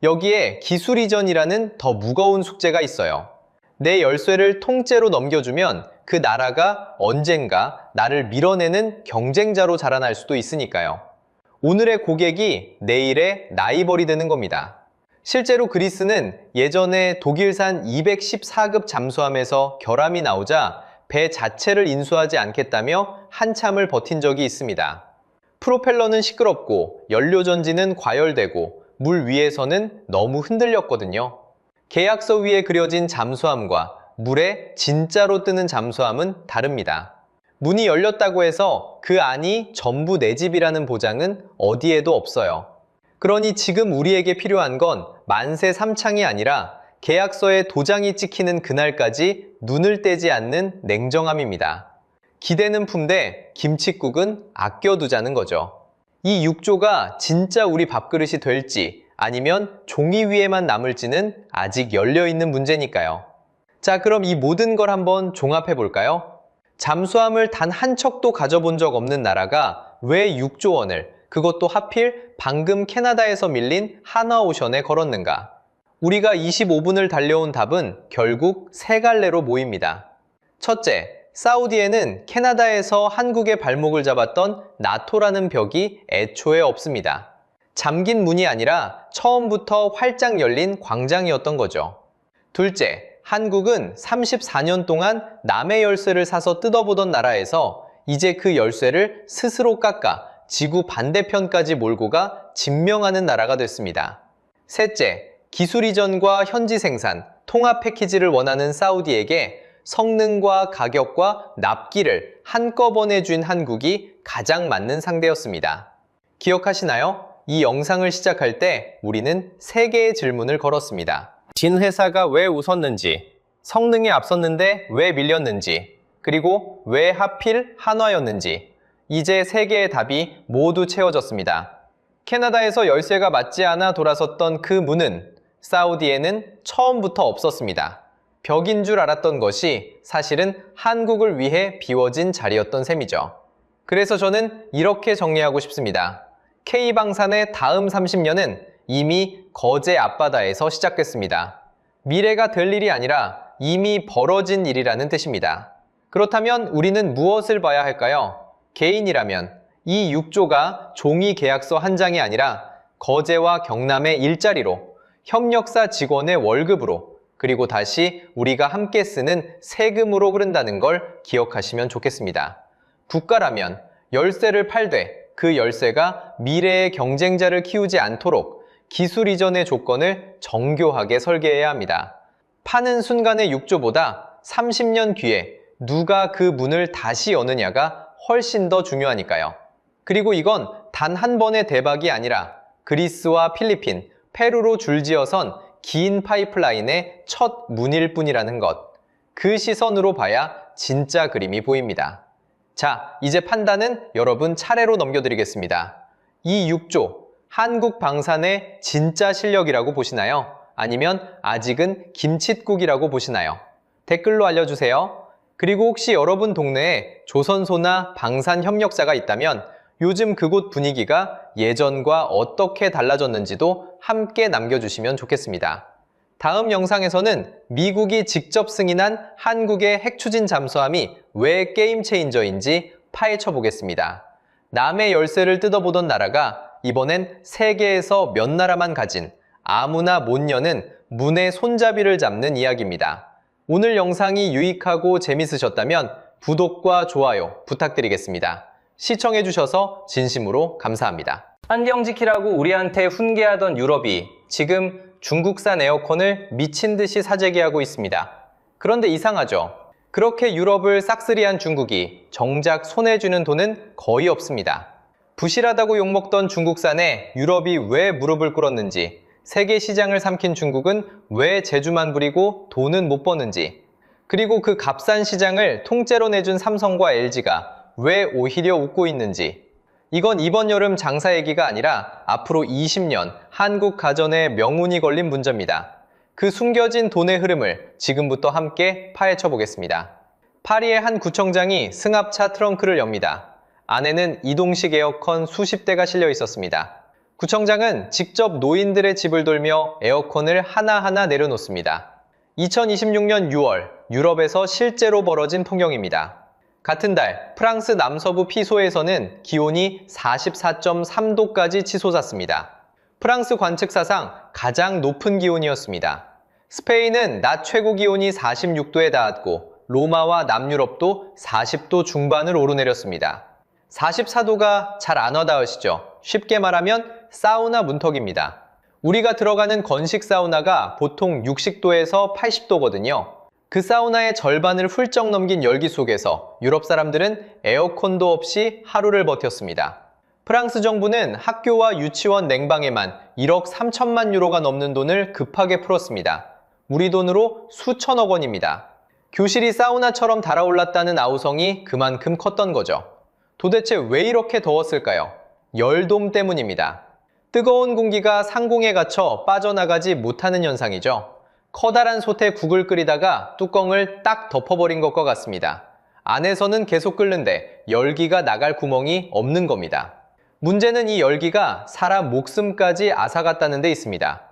여기에 기술 이전이라는 더 무거운 숙제가 있어요. 내 열쇠를 통째로 넘겨주면 그 나라가 언젠가 나를 밀어내는 경쟁자로 자라날 수도 있으니까요. 오늘의 고객이 내일의 라이벌이 되는 겁니다. 실제로 그리스는 예전에 독일산 214급 잠수함에서 결함이 나오자 배 자체를 인수하지 않겠다며 한참을 버틴 적이 있습니다. 프로펠러는 시끄럽고 연료전지는 과열되고 물 위에서는 너무 흔들렸거든요. 계약서 위에 그려진 잠수함과 물에 진짜로 뜨는 잠수함은 다릅니다. 문이 열렸다고 해서 그 안이 전부 내 집이라는 보장은 어디에도 없어요. 그러니 지금 우리에게 필요한 건 만세 삼창이 아니라 계약서에 도장이 찍히는 그날까지 눈을 떼지 않는 냉정함입니다. 기대는 품되 김칫국은 아껴두자는 거죠. 이 6조가 진짜 우리 밥그릇이 될지 아니면 종이 위에만 남을지는 아직 열려있는 문제니까요. 자, 그럼 이 모든 걸 한번 종합해 볼까요? 잠수함을 단 한 척도 가져본 적 없는 나라가 왜 6조 원을, 그것도 하필 방금 캐나다에서 밀린 하나오션에 걸었는가? 우리가 25분을 달려온 답은 결국 세 갈래로 모입니다. 첫째, 사우디에는 캐나다에서 한국의 발목을 잡았던 나토라는 벽이 애초에 없습니다. 잠긴 문이 아니라 처음부터 활짝 열린 광장이었던 거죠. 둘째, 한국은 34년 동안 남의 열쇠를 사서 뜯어보던 나라에서 이제 그 열쇠를 스스로 깎아 지구 반대편까지 몰고 가 증명하는 나라가 됐습니다. 셋째, 기술 이전과 현지 생산, 통합 패키지를 원하는 사우디에게 성능과 가격과 납기를 한꺼번에 준 한국이 가장 맞는 상대였습니다. 기억하시나요? 이 영상을 시작할 때 우리는 세 개의 질문을 걸었습니다. 진회사가 왜 웃었는지, 성능이 앞섰는데 왜 밀렸는지, 그리고 왜 하필 한화였는지, 이제 세 개의 답이 모두 채워졌습니다. 캐나다에서 열쇠가 맞지 않아 돌아섰던 그 문은 사우디에는 처음부터 없었습니다. 벽인 줄 알았던 것이 사실은 한국을 위해 비워진 자리였던 셈이죠. 그래서 저는 이렇게 정리하고 싶습니다. K방산의 다음 30년은 이미 거제 앞바다에서 시작됐습니다. 미래가 될 일이 아니라 이미 벌어진 일이라는 뜻입니다. 그렇다면 우리는 무엇을 봐야 할까요? 개인이라면 이 6조가 종이 계약서 한 장이 아니라 거제와 경남의 일자리로, 협력사 직원의 월급으로, 그리고 다시 우리가 함께 쓰는 세금으로 흐른다는 걸 기억하시면 좋겠습니다. 국가라면 열쇠를 팔되 그 열쇠가 미래의 경쟁자를 키우지 않도록 기술 이전의 조건을 정교하게 설계해야 합니다. 파는 순간의 6조보다 30년 뒤에 누가 그 문을 다시 여느냐가 훨씬 더 중요하니까요. 그리고 이건 단 한 번의 대박이 아니라 그리스와 필리핀, 페루로 줄지어선 긴 파이프라인의 첫 문일 뿐이라는 것. 그 시선으로 봐야 진짜 그림이 보입니다. 자, 이제 판단은 여러분 차례로 넘겨드리겠습니다. 이 6조, 한국 방산의 진짜 실력이라고 보시나요? 아니면 아직은 김칫국이라고 보시나요? 댓글로 알려주세요. 그리고 혹시 여러분 동네에 조선소나 방산 협력사가 있다면 요즘 그곳 분위기가 예전과 어떻게 달라졌는지도 함께 남겨주시면 좋겠습니다. 다음 영상에서는 미국이 직접 승인한 한국의 핵추진 잠수함이 왜 게임 체인저인지 파헤쳐 보겠습니다. 남의 열쇠를 뜯어보던 나라가 이번엔 세계에서 몇 나라만 가진 아무나 못 여는 문의 손잡이를 잡는 이야기입니다. 오늘 영상이 유익하고 재밌으셨다면 구독과 좋아요 부탁드리겠습니다. 시청해주셔서 진심으로 감사합니다. 환경 지키라고 우리한테 훈계하던 유럽이 지금 중국산 에어컨을 미친 듯이 사재기하고 있습니다. 그런데 이상하죠? 그렇게 유럽을 싹쓸이한 중국이 정작 손해주는 돈은 거의 없습니다. 부실하다고 욕먹던 중국산에 유럽이 왜 무릎을 꿇었는지, 세계 시장을 삼킨 중국은 왜 재주만 부리고 돈은 못 버는지, 그리고 그 값싼 시장을 통째로 내준 삼성과 LG가 왜 오히려 웃고 있는지, 이건 이번 여름 장사 얘기가 아니라 앞으로 20년 한국 가전에 명운이 걸린 문제입니다. 그 숨겨진 돈의 흐름을 지금부터 함께 파헤쳐 보겠습니다. 파리의 한 구청장이 승합차 트렁크를 엽니다. 안에는 이동식 에어컨 수십 대가 실려 있었습니다. 구청장은 직접 노인들의 집을 돌며 에어컨을 하나하나 내려놓습니다. 2026년 6월, 유럽에서 실제로 벌어진 풍경입니다. 같은 달, 프랑스 남서부 피소에서는 기온이 44.3도까지 치솟았습니다. 프랑스 관측사상 가장 높은 기온이었습니다. 스페인은 낮 최고 기온이 46도에 닿았고, 로마와 남유럽도 40도 중반을 오르내렸습니다. 44도가 잘 안 와닿으시죠? 쉽게 말하면 사우나 문턱입니다. 우리가 들어가는 건식 사우나가 보통 60도에서 80도거든요. 그 사우나의 절반을 훌쩍 넘긴 열기 속에서 유럽 사람들은 에어컨도 없이 하루를 버텼습니다. 프랑스 정부는 학교와 유치원 냉방에만 1억 3천만 유로가 넘는 돈을 급하게 풀었습니다. 우리 돈으로 수천억 원입니다. 교실이 사우나처럼 달아올랐다는 아우성이 그만큼 컸던 거죠. 도대체 왜 이렇게 더웠을까요? 열돔 때문입니다. 뜨거운 공기가 상공에 갇혀 빠져나가지 못하는 현상이죠. 커다란 솥에 국을 끓이다가 뚜껑을 딱 덮어버린 것과 같습니다. 안에서는 계속 끓는데 열기가 나갈 구멍이 없는 겁니다. 문제는 이 열기가 사람 목숨까지 앗아갔다는 데 있습니다.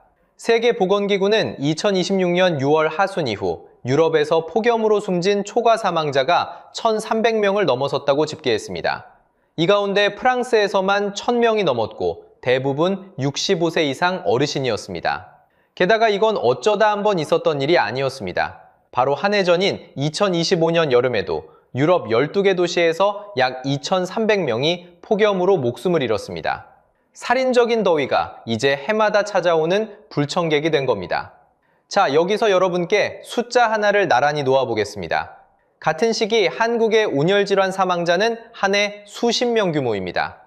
세계보건기구는 2026년 6월 하순 이후 유럽에서 폭염으로 숨진 초과 사망자가 1,300명을 넘어섰다고 집계했습니다. 이 가운데 프랑스에서만 1,000명이 넘었고 대부분 65세 이상 어르신이었습니다. 게다가 이건 어쩌다 한번 있었던 일이 아니었습니다. 바로 한 해 전인 2025년 여름에도 유럽 12개 도시에서 약 2,300명이 폭염으로 목숨을 잃었습니다. 살인적인 더위가 이제 해마다 찾아오는 불청객이 된 겁니다. 자, 여기서 여러분께 숫자 하나를 나란히 놓아보겠습니다. 같은 시기 한국의 온열질환 사망자는 한 해 수십 명 규모입니다.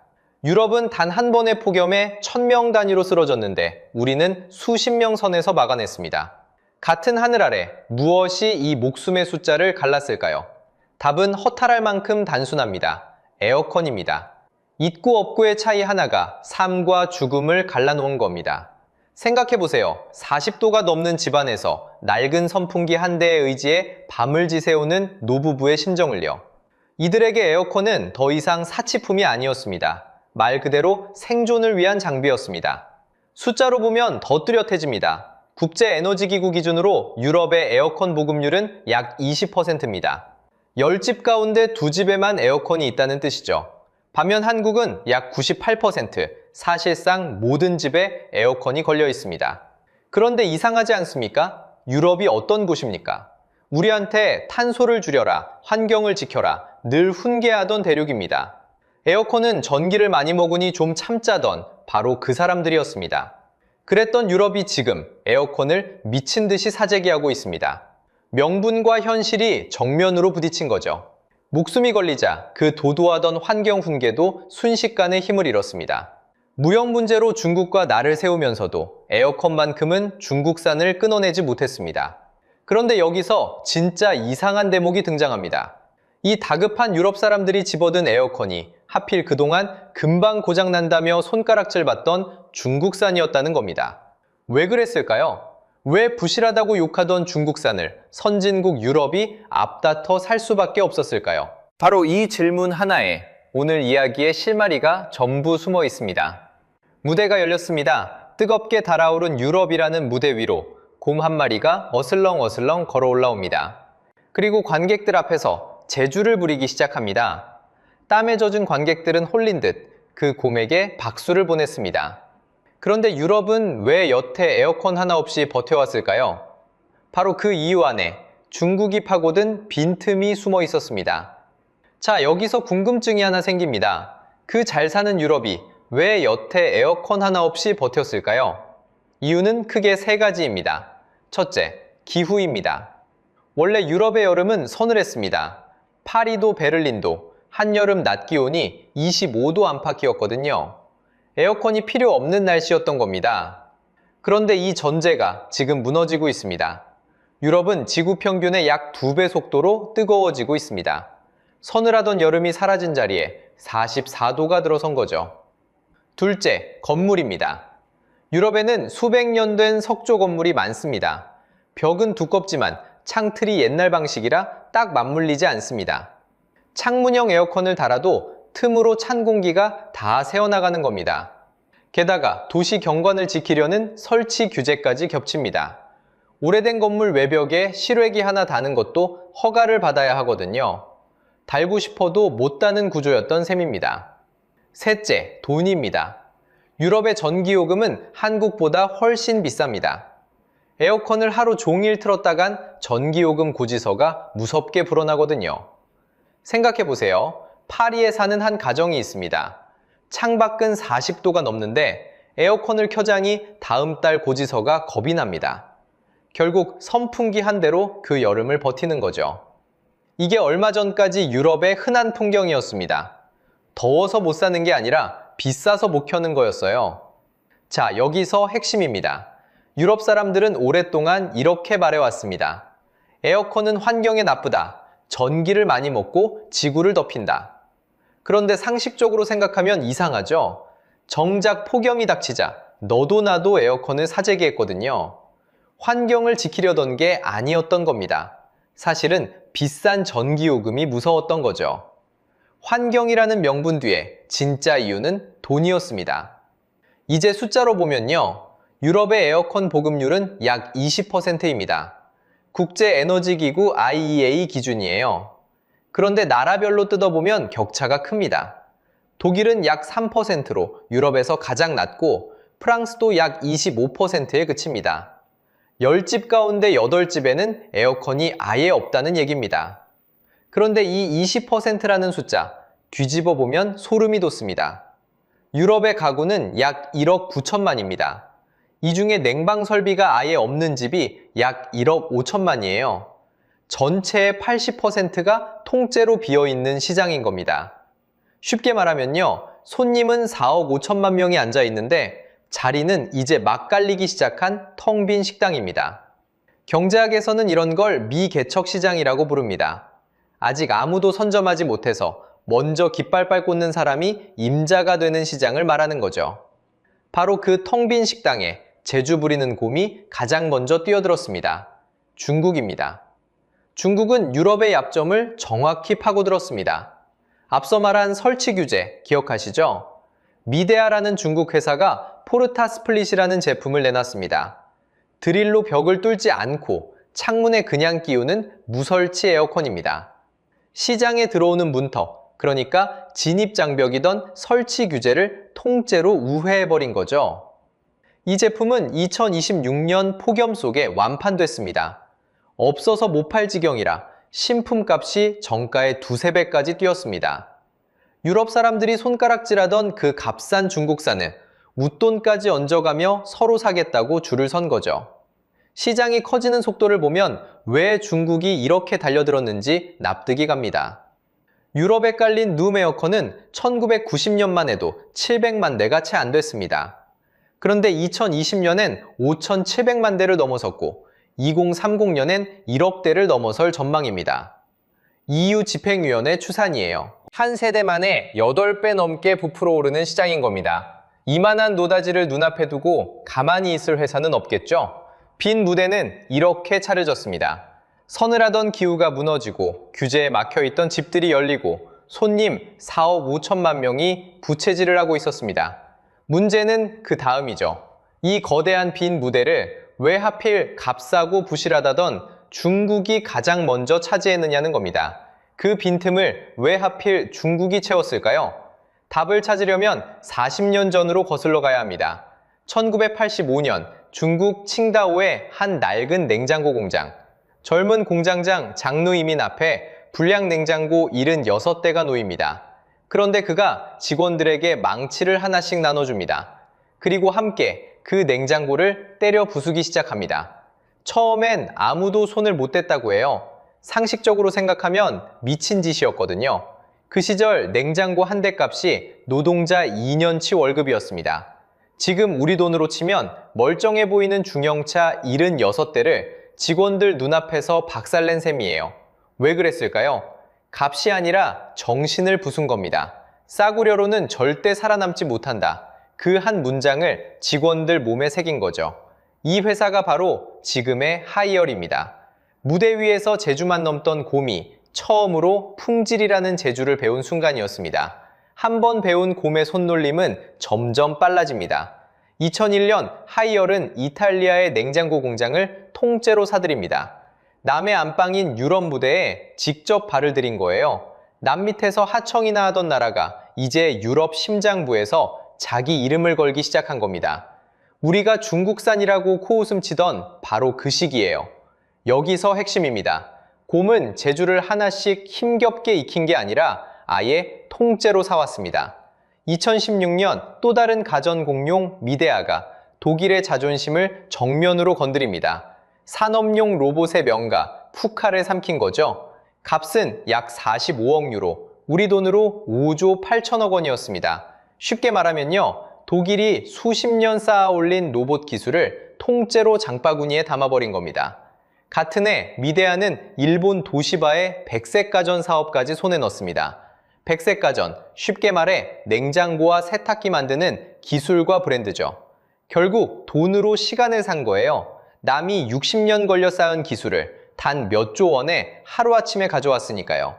유럽은 단 한 번의 폭염에 1,000명 단위로 쓰러졌는데 우리는 수십 명 선에서 막아냈습니다. 같은 하늘 아래 무엇이 이 목숨의 숫자를 갈랐을까요? 답은 허탈할 만큼 단순합니다. 에어컨입니다. 있고 없고의 차이 하나가 삶과 죽음을 갈라놓은 겁니다. 생각해보세요. 40도가 넘는 집안에서 낡은 선풍기 한 대의 의지에 밤을 지새우는 노부부의 심정을요. 이들에게 에어컨은 더 이상 사치품이 아니었습니다. 말 그대로 생존을 위한 장비였습니다. 숫자로 보면 더 뚜렷해집니다. 국제에너지기구 기준으로 유럽의 에어컨 보급률은 약 20%입니다. 10집 가운데 2집에만 에어컨이 있다는 뜻이죠. 반면 한국은 약 98%, 사실상 모든 집에 에어컨이 걸려 있습니다. 그런데 이상하지 않습니까? 유럽이 어떤 곳입니까? 우리한테 탄소를 줄여라, 환경을 지켜라, 늘 훈계하던 대륙입니다. 에어컨은 전기를 많이 먹으니 좀 참자던 바로 그 사람들이었습니다. 그랬던 유럽이 지금 에어컨을 미친 듯이 사재기하고 있습니다. 명분과 현실이 정면으로 부딪힌 거죠. 목숨이 걸리자 그 도도하던 환경 훈계도 순식간에 힘을 잃었습니다. 무역 문제로 중국과 나를 세우면서도 에어컨만큼은 중국산을 끊어내지 못했습니다. 그런데 여기서 진짜 이상한 대목이 등장합니다. 이 다급한 유럽 사람들이 집어든 에어컨이 하필 그동안 금방 고장난다며 손가락질 받던 중국산이었다는 겁니다. 왜 그랬을까요? 왜 부실하다고 욕하던 중국산을 선진국 유럽이 앞다퉈 살 수밖에 없었을까요? 바로 이 질문 하나에 오늘 이야기의 실마리가 전부 숨어 있습니다. 무대가 열렸습니다. 뜨겁게 달아오른 유럽이라는 무대 위로 곰 한 마리가 어슬렁어슬렁 걸어 올라옵니다. 그리고 관객들 앞에서 재주를 부리기 시작합니다. 땀에 젖은 관객들은 홀린 듯 그 곰에게 박수를 보냈습니다. 그런데 유럽은 왜 여태 에어컨 하나 없이 버텨왔을까요? 바로 그 이유 안에 중국이 파고든 빈틈이 숨어 있었습니다. 자, 여기서 궁금증이 하나 생깁니다. 그 잘 사는 유럽이 왜 여태 에어컨 하나 없이 버텼을까요? 이유는 크게 세 가지입니다. 첫째, 기후입니다. 원래 유럽의 여름은 서늘했습니다. 파리도 베를린도 한여름 낮 기온이 25도 안팎이었거든요. 에어컨이 필요 없는 날씨였던 겁니다. 그런데 이 전제가 지금 무너지고 있습니다. 유럽은 지구 평균의 약 2배 속도로 뜨거워지고 있습니다. 서늘하던 여름이 사라진 자리에 44도가 들어선 거죠. 둘째, 건물입니다. 유럽에는 수백 년 된 석조 건물이 많습니다. 벽은 두껍지만 창틀이 옛날 방식이라 딱 맞물리지 않습니다. 창문형 에어컨을 달아도 틈으로 찬 공기가 다 새어나가는 겁니다. 게다가 도시 경관을 지키려는 설치 규제까지 겹칩니다. 오래된 건물 외벽에 실외기 하나 다는 것도 허가를 받아야 하거든요. 달고 싶어도 못 다는 구조였던 셈입니다. 셋째, 돈입니다. 유럽의 전기요금은 한국보다 훨씬 비쌉니다. 에어컨을 하루 종일 틀었다간 전기요금 고지서가 무섭게 불어나거든요. 생각해보세요. 파리에 사는 한 가정이 있습니다. 창밖은 40도가 넘는데 에어컨을 켜자니 다음 달 고지서가 겁이 납니다. 결국 선풍기 한 대로 그 여름을 버티는 거죠. 이게 얼마 전까지 유럽의 흔한 풍경이었습니다. 더워서 못 사는 게 아니라 비싸서 못 켜는 거였어요. 자, 여기서 핵심입니다. 유럽 사람들은 오랫동안 이렇게 말해왔습니다. 에어컨은 환경에 나쁘다. 전기를 많이 먹고 지구를 덮인다. 그런데 상식적으로 생각하면 이상하죠? 정작 폭염이 닥치자 너도 나도 에어컨을 사재기 했거든요. 환경을 지키려던 게 아니었던 겁니다. 사실은 비싼 전기요금이 무서웠던 거죠. 환경이라는 명분 뒤에 진짜 이유는 돈이었습니다. 이제 숫자로 보면요. 유럽의 에어컨 보급률은 약 20%입니다. 국제에너지기구 IEA 기준이에요. 그런데 나라별로 뜯어보면 격차가 큽니다. 독일은 약 3%로 유럽에서 가장 낮고 프랑스도 약 25%에 그칩니다. 10집 가운데 8집에는 에어컨이 아예 없다는 얘기입니다. 그런데 이 20%라는 숫자 뒤집어 보면 소름이 돋습니다. 유럽의 가구는 약 1억 9천만입니다. 이 중에 냉방 설비가 아예 없는 집이 약 1억 5천만이에요. 전체의 80%가 통째로 비어있는 시장인 겁니다. 쉽게 말하면요. 손님은 4억 5천만 명이 앉아 있는데 자리는 이제 막 깔리기 시작한 텅 빈 식당입니다. 경제학에서는 이런 걸 미개척 시장이라고 부릅니다. 아직 아무도 선점하지 못해서 먼저 깃발빨 꽂는 사람이 임자가 되는 시장을 말하는 거죠. 바로 그 텅 빈 식당에 재주 부리는 곰이 가장 먼저 뛰어들었습니다. 중국입니다. 중국은 유럽의 약점을 정확히 파고들었습니다. 앞서 말한 설치 규제 기억하시죠? 미데아라는 중국 회사가 포르타 스플릿이라는 제품을 내놨습니다. 드릴로 벽을 뚫지 않고 창문에 그냥 끼우는 무설치 에어컨입니다. 시장에 들어오는 문턱, 그러니까 진입장벽이던 설치 규제를 통째로 우회해버린 거죠. 이 제품은 2026년 폭염 속에 완판됐습니다. 없어서 못 팔 지경이라 신품값이 정가의 2~3배까지 뛰었습니다. 유럽 사람들이 손가락질하던 그 값싼 중국산은 웃돈까지 얹어가며 서로 사겠다고 줄을 선 거죠. 시장이 커지는 속도를 보면 왜 중국이 이렇게 달려들었는지 납득이 갑니다. 유럽에 깔린 룸 에어컨은 1990년만 해도 700만 대가 채 안 됐습니다. 그런데 2020년엔 5,700만 대를 넘어섰고 2030년엔 1억 대를 넘어설 전망입니다. EU 집행위원회 추산이에요. 한 세대 만에 8배 넘게 부풀어 오르는 시장인 겁니다. 이만한 노다지를 눈앞에 두고 가만히 있을 회사는 없겠죠? 빈 무대는 이렇게 차려졌습니다. 서늘하던 기후가 무너지고 규제에 막혀있던 집들이 열리고 손님 4억 5천만 명이 부채질을 하고 있었습니다. 문제는 그 다음이죠. 이 거대한 빈 무대를 왜 하필 값싸고 부실하다던 중국이 가장 먼저 차지했느냐는 겁니다. 그 빈틈을 왜 하필 중국이 채웠을까요? 답을 찾으려면 40년 전으로 거슬러 가야 합니다. 1985년 중국 칭다오의 한 낡은 냉장고 공장. 젊은 공장장 장누이민 앞에 불량 냉장고 76대가 놓입니다. 그런데 그가 직원들에게 망치를 하나씩 나눠줍니다. 그리고 함께 그 냉장고를 때려 부수기 시작합니다. 처음엔 아무도 손을 못 댔다고 해요. 상식적으로 생각하면 미친 짓이었거든요. 그 시절 냉장고 한 대 값이 노동자 2년치 월급이었습니다. 지금 우리 돈으로 치면 멀쩡해 보이는 중형차 76대를 직원들 눈앞에서 박살낸 셈이에요. 왜 그랬을까요? 값이 아니라 정신을 부순 겁니다. 싸구려로는 절대 살아남지 못한다. 그 한 문장을 직원들 몸에 새긴 거죠. 이 회사가 바로 지금의 하이얼입니다. 무대 위에서 제주만 넘던 곰이 처음으로 품질이라는 제주를 배운 순간이었습니다. 한 번 배운 곰의 손놀림은 점점 빨라집니다. 2001년 하이얼은 이탈리아의 냉장고 공장을 통째로 사들입니다. 남의 안방인 유럽 무대에 직접 발을 들인 거예요. 남 밑에서 하청이나 하던 나라가 이제 유럽 심장부에서 자기 이름을 걸기 시작한 겁니다. 우리가 중국산이라고 코웃음 치던 바로 그 시기예요. 여기서 핵심입니다. 곰은 제주를 하나씩 힘겹게 익힌 게 아니라 아예 통째로 사왔습니다. 2016년 또 다른 가전 공룡 미데아가 독일의 자존심을 정면으로 건드립니다. 산업용 로봇의 명가 푸카를 삼킨 거죠. 값은 약 45억 유로, 우리 돈으로 5조 8천억 원이었습니다. 쉽게 말하면요, 독일이 수십 년 쌓아 올린 로봇 기술을 통째로 장바구니에 담아버린 겁니다. 같은 해 미데아는 일본 도시바의 백색가전 사업까지 손에 넣습니다. 백색가전, 쉽게 말해 냉장고와 세탁기 만드는 기술과 브랜드죠. 결국 돈으로 시간을 산 거예요. 남이 60년 걸려 쌓은 기술을 단 몇 조 원에 하루아침에 가져왔으니까요.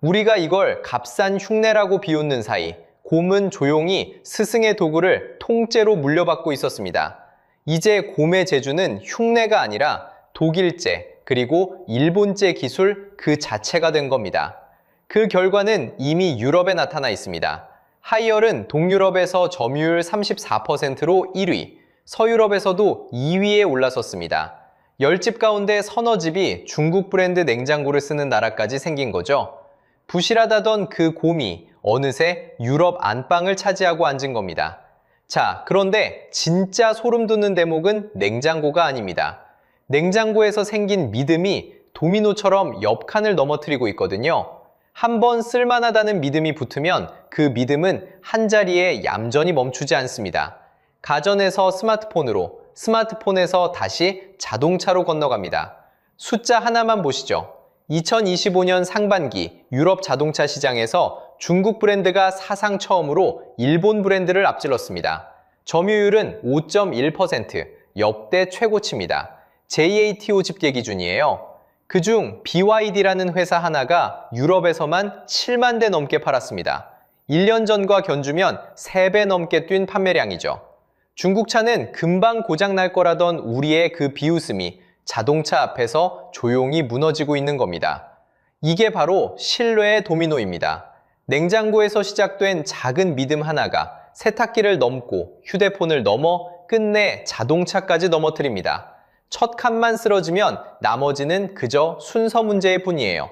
우리가 이걸 값싼 흉내라고 비웃는 사이 곰은 조용히 스승의 도구를 통째로 물려받고 있었습니다. 이제 곰의 제주는 흉내가 아니라 독일제 그리고 일본제 기술 그 자체가 된 겁니다. 그 결과는 이미 유럽에 나타나 있습니다. 하이얼은 동유럽에서 점유율 34%로 1위, 서유럽에서도 2위에 올라섰습니다. 10집 가운데 서너 집이 중국 브랜드 냉장고를 쓰는 나라까지 생긴 거죠. 부실하다던 그 곰이 어느새 유럽 안방을 차지하고 앉은 겁니다. 자, 그런데 진짜 소름 돋는 대목은 냉장고가 아닙니다. 냉장고에서 생긴 믿음이 도미노처럼 옆 칸을 넘어뜨리고 있거든요. 한번 쓸만하다는 믿음이 붙으면 그 믿음은 한자리에 얌전히 멈추지 않습니다. 가전에서 스마트폰으로, 스마트폰에서 다시 자동차로 건너갑니다. 숫자 하나만 보시죠. 2025년 상반기 유럽 자동차 시장에서 중국 브랜드가 사상 처음으로 일본 브랜드를 앞질렀습니다. 점유율은 5.1%, 역대 최고치입니다. JATO 집계 기준이에요. 그중 BYD라는 회사 하나가 유럽에서만 7만 대 넘게 팔았습니다. 1년 전과 견주면 3배 넘게 뛴 판매량이죠. 중국차는 금방 고장날 거라던 우리의 그 비웃음이 자동차 앞에서 조용히 무너지고 있는 겁니다. 이게 바로 신뢰의 도미노입니다. 냉장고에서 시작된 작은 믿음 하나가 세탁기를 넘고 휴대폰을 넘어 끝내 자동차까지 넘어뜨립니다. 첫 칸만 쓰러지면 나머지는 그저 순서 문제일 뿐이에요.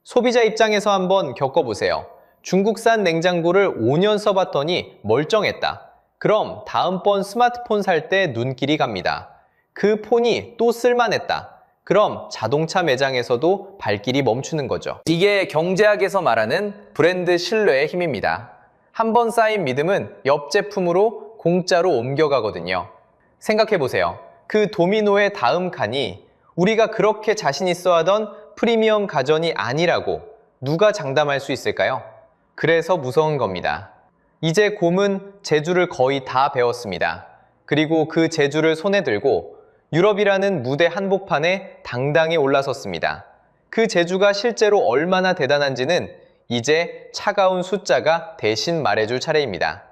소비자 입장에서 한번 겪어보세요. 중국산 냉장고를 5년 써봤더니 멀쩡했다. 그럼 다음번 스마트폰 살 때 눈길이 갑니다. 그 폰이 또 쓸만했다. 그럼 자동차 매장에서도 발길이 멈추는 거죠. 이게 경제학에서 말하는 브랜드 신뢰의 힘입니다. 한번 쌓인 믿음은 옆 제품으로 공짜로 옮겨가거든요. 생각해보세요. 그 도미노의 다음 칸이 우리가 그렇게 자신 있어 하던 프리미엄 가전이 아니라고 누가 장담할 수 있을까요? 그래서 무서운 겁니다. 이제 곰은 제주를 거의 다 배웠습니다. 그리고 그 제주를 손에 들고 유럽이라는 무대 한복판에 당당히 올라섰습니다. 그 제주가 실제로 얼마나 대단한지는 이제 차가운 숫자가 대신 말해줄 차례입니다.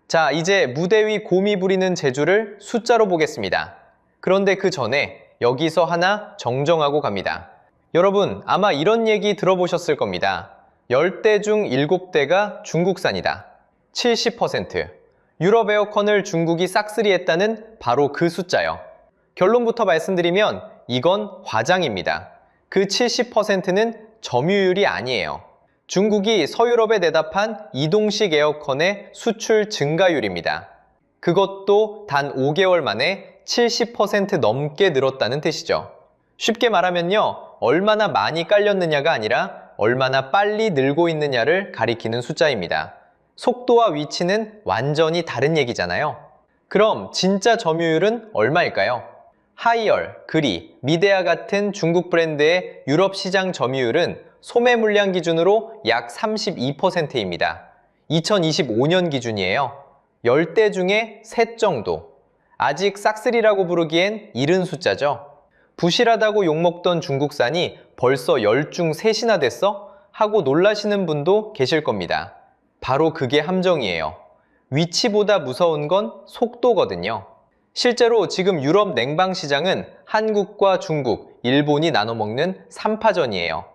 자, 이제 무대 위 곰이 부리는 제주를 숫자로 보겠습니다. 그런데 그 전에 여기서 하나 정정하고 갑니다. 여러분, 아마 이런 얘기 들어보셨을 겁니다. 10대 중 7대가 중국산이다. 70%. 유럽 에어컨을 중국이 싹쓸이했다는 바로 그 숫자요. 결론부터 말씀드리면 이건 과장입니다. 그 70%는 점유율이 아니에요. 중국이 서유럽에 내다판 이동식 에어컨의 수출 증가율입니다. 그것도 단 5개월 만에 70% 넘게 늘었다는 뜻이죠. 쉽게 말하면요, 얼마나 많이 깔렸느냐가 아니라 얼마나 빨리 늘고 있느냐를 가리키는 숫자입니다. 속도와 위치는 완전히 다른 얘기잖아요. 그럼 진짜 점유율은 얼마일까요? 하이얼, 그리, 미데아 같은 중국 브랜드의 유럽 시장 점유율은 소매 물량 기준으로 약 32%입니다. 2025년 기준이에요. 10대 중에 3 정도. 아직 싹쓸이라고 부르기엔 이른 숫자죠. 부실하다고 욕먹던 중국산이 벌써 10중 3이나 됐어? 하고 놀라시는 분도 계실 겁니다. 바로 그게 함정이에요. 위치보다 무서운 건 속도거든요. 실제로 지금 유럽 냉방 시장은 한국과 중국, 일본이 나눠 먹는 3파전이에요.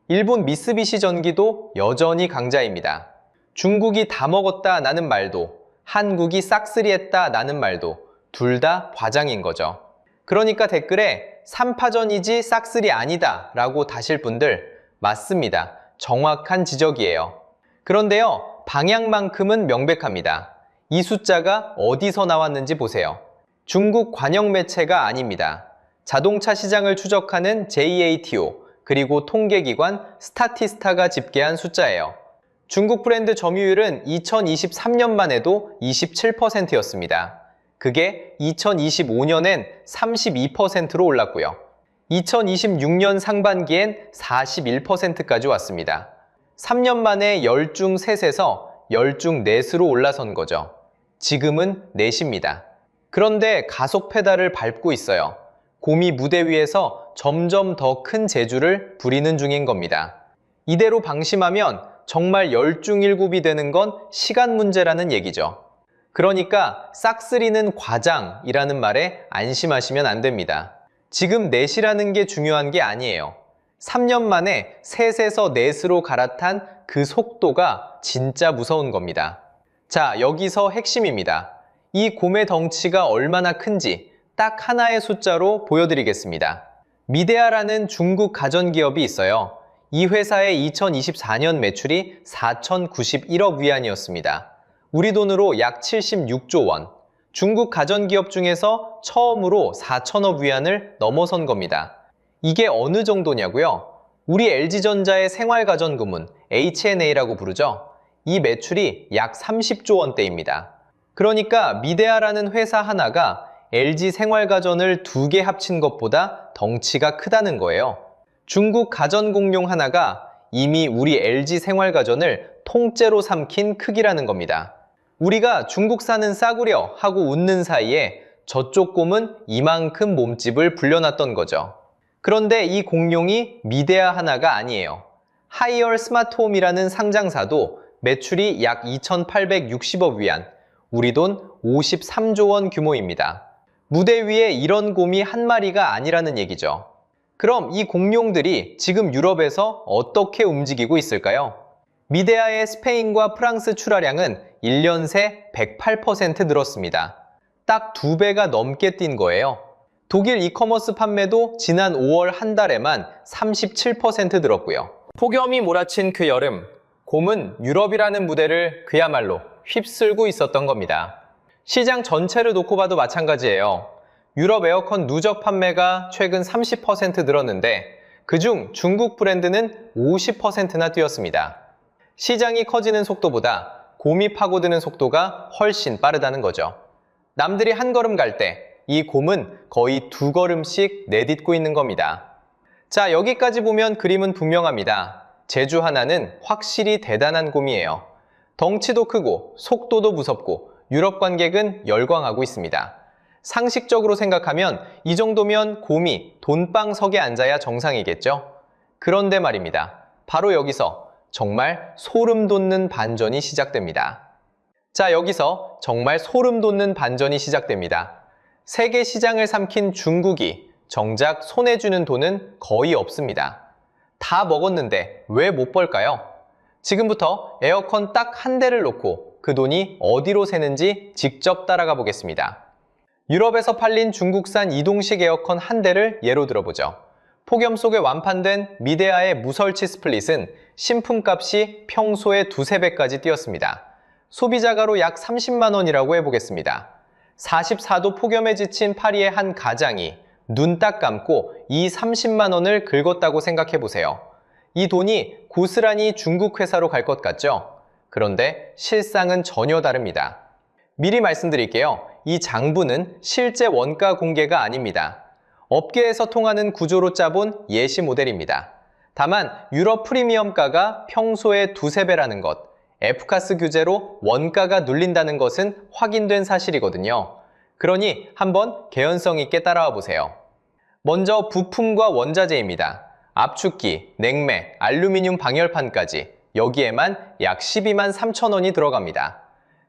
일본 미쓰비시 전기도 여전히 강자입니다. 중국이 다 먹었다 나는 말도, 한국이 싹쓸이했다 나는 말도 둘 다 과장인 거죠. 그러니까 댓글에 3파전이지 싹쓸이 아니다 라고 다실 분들, 맞습니다. 정확한 지적이에요. 그런데요, 방향만큼은 명백합니다. 이 숫자가 어디서 나왔는지 보세요. 중국 관영 매체가 아닙니다. 자동차 시장을 추적하는 JATO, 그리고 통계기관 스타티스타가 집계한 숫자예요. 중국 브랜드 점유율은 2023년만 해도 27%였습니다. 그게 2025년엔 32%로 올랐고요. 2026년 상반기엔 41%까지 왔습니다. 3년 만에 10중 3에서 10중 4으로 올라선 거죠. 지금은 4입니다. 그런데 가속 페달을 밟고 있어요. 곰이 무대 위에서 점점 더 큰 재주를 부리는 중인 겁니다. 이대로 방심하면 정말 10중 7이 되는 건 시간 문제라는 얘기죠. 그러니까 싹쓸이는 과장이라는 말에 안심하시면 안 됩니다. 지금 넷이라는 게 중요한 게 아니에요. 3년 만에 셋에서 넷으로 갈아탄 그 속도가 진짜 무서운 겁니다. 자, 여기서 핵심입니다. 이 곰의 덩치가 얼마나 큰지 딱 하나의 숫자로 보여드리겠습니다. 미데아라는 중국 가전기업이 있어요. 이 회사의 2024년 매출이 4,091억 위안이었습니다. 우리 돈으로 약 76조 원. 중국 가전기업 중에서 처음으로 4천억 위안을 넘어선 겁니다. 이게 어느 정도냐고요? 우리 LG전자의 생활가전구문 H&A라고 부르죠. 이 매출이 약 30조 원대입니다. 그러니까 미데아라는 회사 하나가 LG 생활가전을 2개 합친 것보다 덩치가 크다는 거예요. 중국 가전공룡 하나가 이미 우리 LG 생활가전을 통째로 삼킨 크기라는 겁니다. 우리가 중국산은 싸구려 하고 웃는 사이에 저쪽 곰은 이만큼 몸집을 불려놨던 거죠. 그런데 이 공룡이 미데아 하나가 아니에요. 하이얼 스마트홈이라는 상장사도 매출이 약 2,860억 위안, 우리 돈 53조 원 규모입니다. 무대 위에 이런 곰이 한 마리가 아니라는 얘기죠. 그럼 이 공룡들이 지금 유럽에서 어떻게 움직이고 있을까요? 미데아의 스페인과 프랑스 출하량은 1년 새 108% 늘었습니다. 딱 2배가 넘게 뛴 거예요. 독일 이커머스 판매도 지난 5월 한 달에만 37% 늘었고요. 폭염이 몰아친 그 여름, 곰은 유럽이라는 무대를 그야말로 휩쓸고 있었던 겁니다. 시장 전체를 놓고 봐도 마찬가지예요. 유럽 에어컨 누적 판매가 최근 30% 늘었는데 그중 중국 브랜드는 50%나 뛰었습니다. 시장이 커지는 속도보다 곰이 파고드는 속도가 훨씬 빠르다는 거죠. 남들이 한 걸음 갈 때 이 곰은 거의 2걸음씩 내딛고 있는 겁니다. 자, 여기까지 보면 그림은 분명합니다. 제주 하나는 확실히 대단한 곰이에요. 덩치도 크고 속도도 무섭고 유럽 관객은 열광하고 있습니다. 상식적으로 생각하면 이 정도면 곰이 돈방석에 앉아야 정상이겠죠? 그런데 말입니다. 바로 여기서 정말 소름 돋는 반전이 시작됩니다. 자, 여기서 정말 소름 돋는 반전이 시작됩니다. 세계 시장을 삼킨 중국이 정작 손에 쥐는 돈은 거의 없습니다. 다 먹었는데 왜 못 벌까요? 지금부터 에어컨 딱 한 대를 놓고 그 돈이 어디로 새는지 직접 따라가 보겠습니다. 유럽에서 팔린 중국산 이동식 에어컨 한 대를 예로 들어보죠. 폭염 속에 완판된 미데아의 무설치 스플릿은 신품값이 평소의 2~3배까지 뛰었습니다. 소비자가로 약 30만 원이라고 해보겠습니다. 44도 폭염에 지친 파리의 한 가장이 눈 딱 감고 이 30만 원을 긁었다고 생각해보세요. 이 돈이 고스란히 중국 회사로 갈 것 같죠? 그런데 실상은 전혀 다릅니다. 미리 말씀드릴게요. 이 장부는 실제 원가 공개가 아닙니다. 업계에서 통하는 구조로 짜본 예시 모델입니다. 다만 유럽 프리미엄가가 평소의 2~3배라는 것, F가스 규제로 원가가 눌린다는 것은 확인된 사실이거든요. 그러니 한번 개연성 있게 따라와 보세요. 먼저 부품과 원자재입니다. 압축기, 냉매, 알루미늄 방열판까지 여기에만 약 12만 3천 원이 들어갑니다.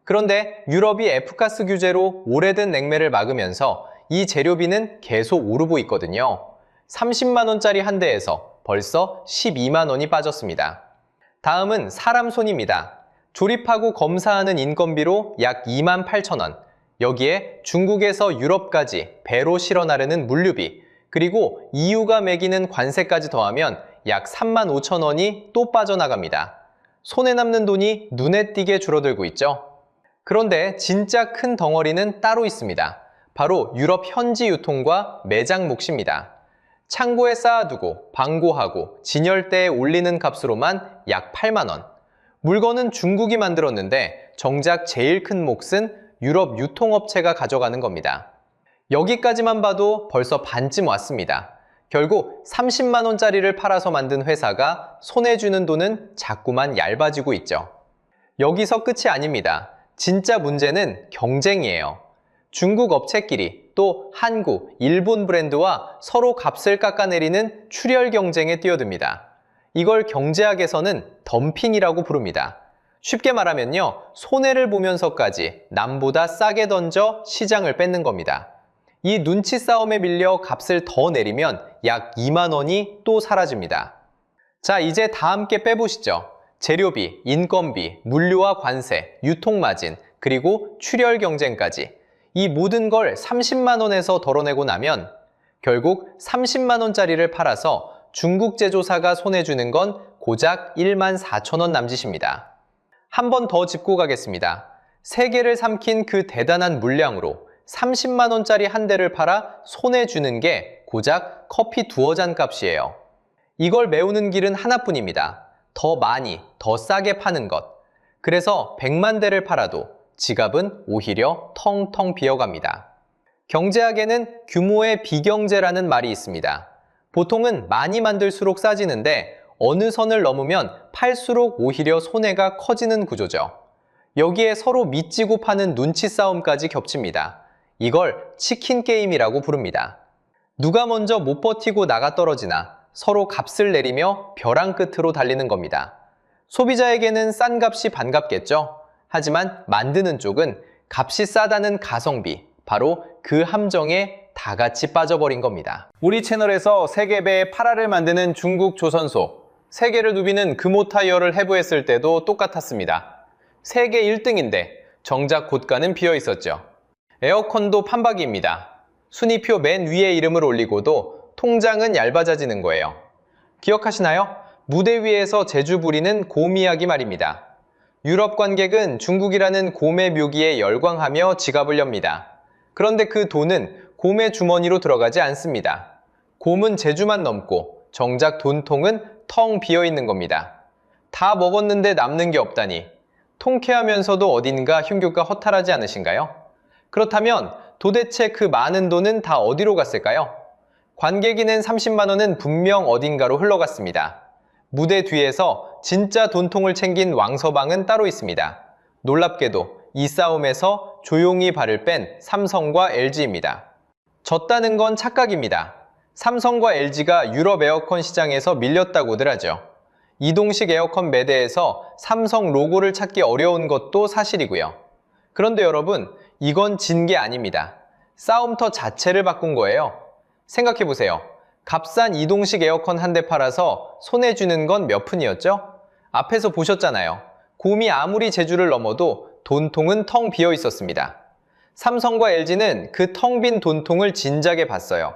그런데 유럽이 F가스 규제로 오래된 냉매를 막으면서 이 재료비는 계속 오르고 있거든요. 30만 원짜리 한 대에서 벌써 12만 원이 빠졌습니다. 다음은 사람 손입니다. 조립하고 검사하는 인건비로 약 2만 8천 원. 여기에 중국에서 유럽까지 배로 실어 나르는 물류비, 그리고 EU가 매기는 관세까지 더하면 약 3만 5천 원이 또 빠져나갑니다. 손에 남는 돈이 눈에 띄게 줄어들고 있죠. 그런데 진짜 큰 덩어리는 따로 있습니다. 바로 유럽 현지 유통과 매장 몫입니다. 창고에 쌓아두고 방고하고 진열대에 올리는 값으로만 약 8만 원. 물건은 중국이 만들었는데 정작 제일 큰 몫은 유럽 유통업체가 가져가는 겁니다. 여기까지만 봐도 벌써 반쯤 왔습니다. 결국 30만 원짜리를 팔아서 만든 회사가 손에 쥐는 돈은 자꾸만 얇아지고 있죠. 여기서 끝이 아닙니다. 진짜 문제는 경쟁이에요. 중국 업체끼리 또 한국, 일본 브랜드와 서로 값을 깎아내리는 출혈 경쟁에 뛰어듭니다. 이걸 경제학에서는 덤핑이라고 부릅니다. 쉽게 말하면요, 손해를 보면서까지 남보다 싸게 던져 시장을 뺏는 겁니다. 이 눈치 싸움에 밀려 값을 더 내리면 약 2만 원이 또 사라집니다. 자, 이제 다 함께 빼보시죠. 재료비, 인건비, 물류와 관세, 유통마진, 그리고 출혈 경쟁까지 이 모든 걸 30만 원에서 덜어내고 나면 결국 30만 원짜리를 팔아서 중국 제조사가 손에 쥐는 건 고작 1만 4천 원 남짓입니다. 한 번 더 짚고 가겠습니다. 세계를 삼킨 그 대단한 물량으로 30만 원짜리 한 대를 팔아 손에 쥐는 게 고작 커피 두어 잔 값이에요. 이걸 메우는 길은 하나뿐입니다. 더 많이, 더 싸게 파는 것. 그래서 100만 대를 팔아도 지갑은 오히려 텅텅 비어갑니다. 경제학에는 규모의 비경제라는 말이 있습니다. 보통은 많이 만들수록 싸지는데 어느 선을 넘으면 팔수록 오히려 손해가 커지는 구조죠. 여기에 서로 미치고 파는 눈치 싸움까지 겹칩니다. 이걸 치킨 게임이라고 부릅니다. 누가 먼저 못 버티고 나가 떨어지나 서로 값을 내리며 벼랑 끝으로 달리는 겁니다. 소비자에게는 싼 값이 반갑겠죠? 하지만 만드는 쪽은 값이 싸다는 가성비, 바로 그 함정에 다 같이 빠져버린 겁니다. 우리 채널에서 세계배의 8알을 만드는 중국 조선소, 세계를 누비는 금호 타이어를 해부했을 때도 똑같았습니다. 세계 1등인데 정작 고가는 비어 있었죠. 에어컨도 판박이입니다. 순위표 맨 위에 이름을 올리고도 통장은 얇아져지는 거예요. 기억하시나요? 무대 위에서 제주 부리는 곰 이야기 말입니다. 유럽 관객은 중국이라는 곰의 묘기에 열광하며 지갑을 엽니다. 그런데 그 돈은 곰의 주머니로 들어가지 않습니다. 곰은 제주만 넘고 정작 돈통은 텅 비어 있는 겁니다. 다 먹었는데 남는 게 없다니 통쾌하면서도 어딘가 흉흉가 허탈하지 않으신가요? 그렇다면 도대체 그 많은 돈은 다 어디로 갔을까요? 관객이 낸 30만 원은 분명 어딘가로 흘러갔습니다. 무대 뒤에서 진짜 돈통을 챙긴 왕서방은 따로 있습니다. 놀랍게도 이 싸움에서 조용히 발을 뺀 삼성과 LG입니다. 졌다는 건 착각입니다. 삼성과 LG가 유럽 에어컨 시장에서 밀렸다고들 하죠. 이동식 에어컨 매대에서 삼성 로고를 찾기 어려운 것도 사실이고요. 그런데 여러분, 이건 진 게 아닙니다. 싸움터 자체를 바꾼 거예요. 생각해보세요. 값싼 이동식 에어컨 한 대 팔아서 손에 쥐는 건 몇 푼이었죠? 앞에서 보셨잖아요. 곰이 아무리 제주를 넘어도 돈통은 텅 비어 있었습니다. 삼성과 LG는 그 텅 빈 돈통을 진작에 봤어요.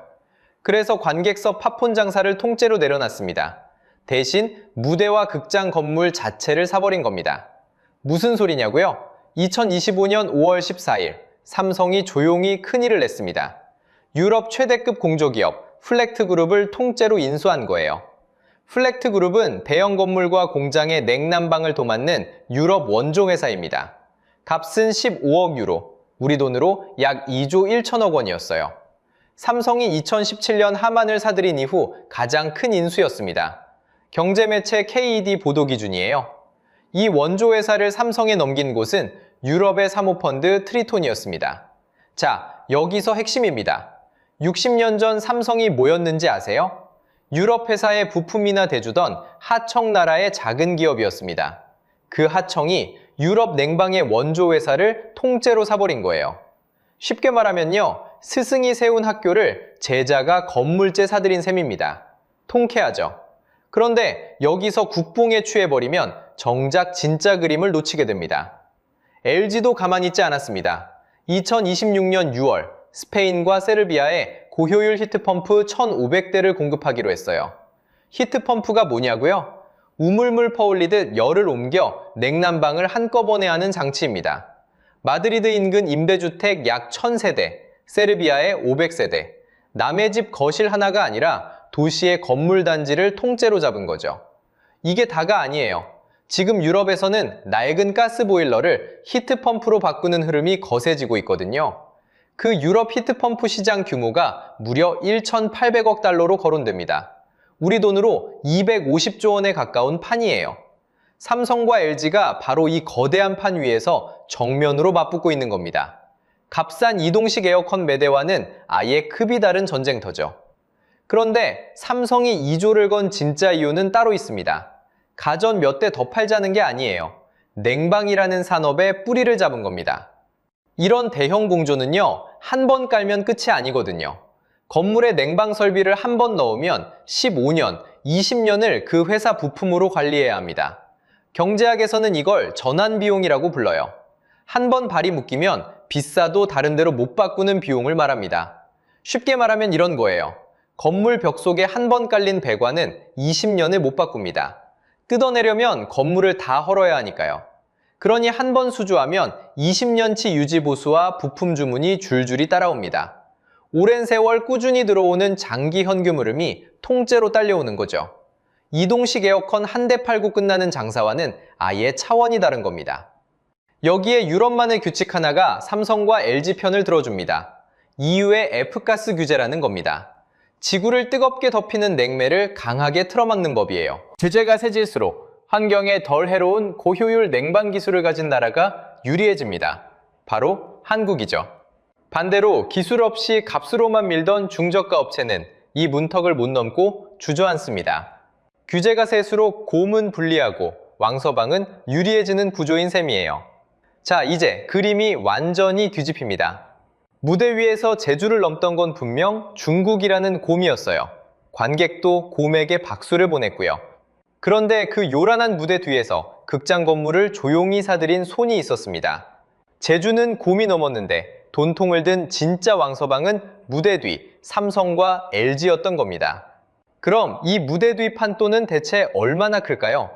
그래서 관객석 팝콘 장사를 통째로 내려놨습니다. 대신 무대와 극장 건물 자체를 사버린 겁니다. 무슨 소리냐고요? 2025년 5월 14일 삼성이 조용히 큰일을 냈습니다. 유럽 최대급 공조기업 플렉트 그룹을 통째로 인수한 거예요. 플렉트 그룹은 대형 건물과 공장의 냉난방을 도맡는 유럽 원조 회사입니다. 값은 15억 유로, 우리 돈으로 약 2조 1천억 원이었어요. 삼성이 2017년 하만을 사들인 이후 가장 큰 인수였습니다. 경제매체 KED 보도 기준이에요. 이 원조 회사를 삼성에 넘긴 곳은 유럽의 사모펀드 트리톤이었습니다. 자, 여기서 핵심입니다. 60년 전 삼성이 뭐였는지 아세요? 유럽 회사의 부품이나 대주던 하청 나라의 작은 기업이었습니다. 그 하청이 유럽 냉방의 원조 회사를 통째로 사버린 거예요. 쉽게 말하면요, 스승이 세운 학교를 제자가 건물째 사들인 셈입니다. 통쾌하죠? 그런데 여기서 국뽕에 취해버리면 정작 진짜 그림을 놓치게 됩니다. LG도 가만히 있지 않았습니다. 2026년 6월 스페인과 세르비아에 고효율 히트펌프 1,500대를 공급하기로 했어요. 히트펌프가 뭐냐고요? 우물물 퍼올리듯 열을 옮겨 냉난방을 한꺼번에 하는 장치입니다. 마드리드 인근 임대주택 약 1,000세대, 세르비아의 500세대, 남의 집 거실 하나가 아니라 도시의 건물 단지를 통째로 잡은 거죠. 이게 다가 아니에요. 지금 유럽에서는 낡은 가스보일러를 히트펌프로 바꾸는 흐름이 거세지고 있거든요. 그 유럽 히트펌프 시장 규모가 무려 1,800억 달러로 거론됩니다. 우리 돈으로 250조 원에 가까운 판이에요. 삼성과 LG가 바로 이 거대한 판 위에서 정면으로 맞붙고 있는 겁니다. 값싼 이동식 에어컨 매대와는 아예 급이 다른 전쟁터죠. 그런데 삼성이 2조를 건 진짜 이유는 따로 있습니다. 가전 몇 대 더 팔자는 게 아니에요. 냉방이라는 산업에 뿌리를 잡은 겁니다. 이런 대형 공조는요, 한 번 깔면 끝이 아니거든요. 건물에 냉방 설비를 한 번 넣으면 15년, 20년을 그 회사 부품으로 관리해야 합니다. 경제학에서는 이걸 전환비용이라고 불러요. 한 번 발이 묶이면 비싸도 다른 데로 못 바꾸는 비용을 말합니다. 쉽게 말하면 이런 거예요. 건물 벽 속에 한 번 깔린 배관은 20년을 못 바꿉니다. 뜯어내려면 건물을 다 헐어야 하니까요. 그러니 한 번 수주하면 20년치 유지보수와 부품 주문이 줄줄이 따라옵니다. 오랜 세월 꾸준히 들어오는 장기 현금 흐름이 통째로 딸려오는 거죠. 이동식 에어컨 한 대 팔고 끝나는 장사와는 아예 차원이 다른 겁니다. 여기에 유럽만의 규칙 하나가 삼성과 LG 편을 들어줍니다. EU의 F가스 규제라는 겁니다. 지구를 뜨겁게 덮이는 냉매를 강하게 틀어막는 법이에요. 제재가 세질수록 환경에 덜 해로운 고효율 냉방 기술을 가진 나라가 유리해집니다. 바로 한국이죠. 반대로 기술 없이 값으로만 밀던 중저가 업체는 이 문턱을 못 넘고 주저앉습니다. 규제가 세수록 곰은 불리하고 왕서방은 유리해지는 구조인 셈이에요. 자, 이제 그림이 완전히 뒤집힙니다. 무대 위에서 제주를 넘던 건 분명 중국이라는 곰이었어요. 관객도 곰에게 박수를 보냈고요. 그런데 그 요란한 무대 뒤에서 극장 건물을 조용히 사들인 손이 있었습니다. 제주는 곰이 넘었는데 돈통을 든 진짜 왕서방은 무대 뒤 삼성과 LG였던 겁니다. 그럼 이 무대 뒤 판도는 대체 얼마나 클까요?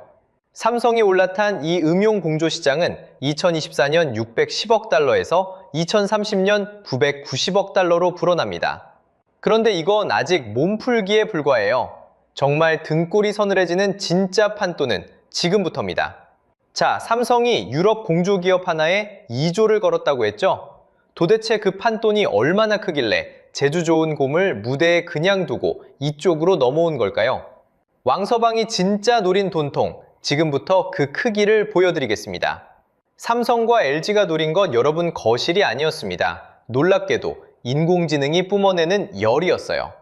삼성이 올라탄 이 음용 공조 시장은 2024년 610억 달러에서 2030년 990억 달러로 불어납니다. 그런데 이건 아직 몸풀기에 불과해요. 정말 등골이 서늘해지는 진짜 판도는 지금부터입니다. 자, 삼성이 유럽 공조기업 하나에 2조를 걸었다고 했죠? 도대체 그 판돈이 얼마나 크길래 제주 좋은 곰을 무대에 그냥 두고 이쪽으로 넘어온 걸까요? 왕서방이 진짜 노린 돈통, 지금부터 그 크기를 보여드리겠습니다. 삼성과 LG가 노린 것 여러분 거실이 아니었습니다. 놀랍게도 인공지능이 뿜어내는 열이었어요.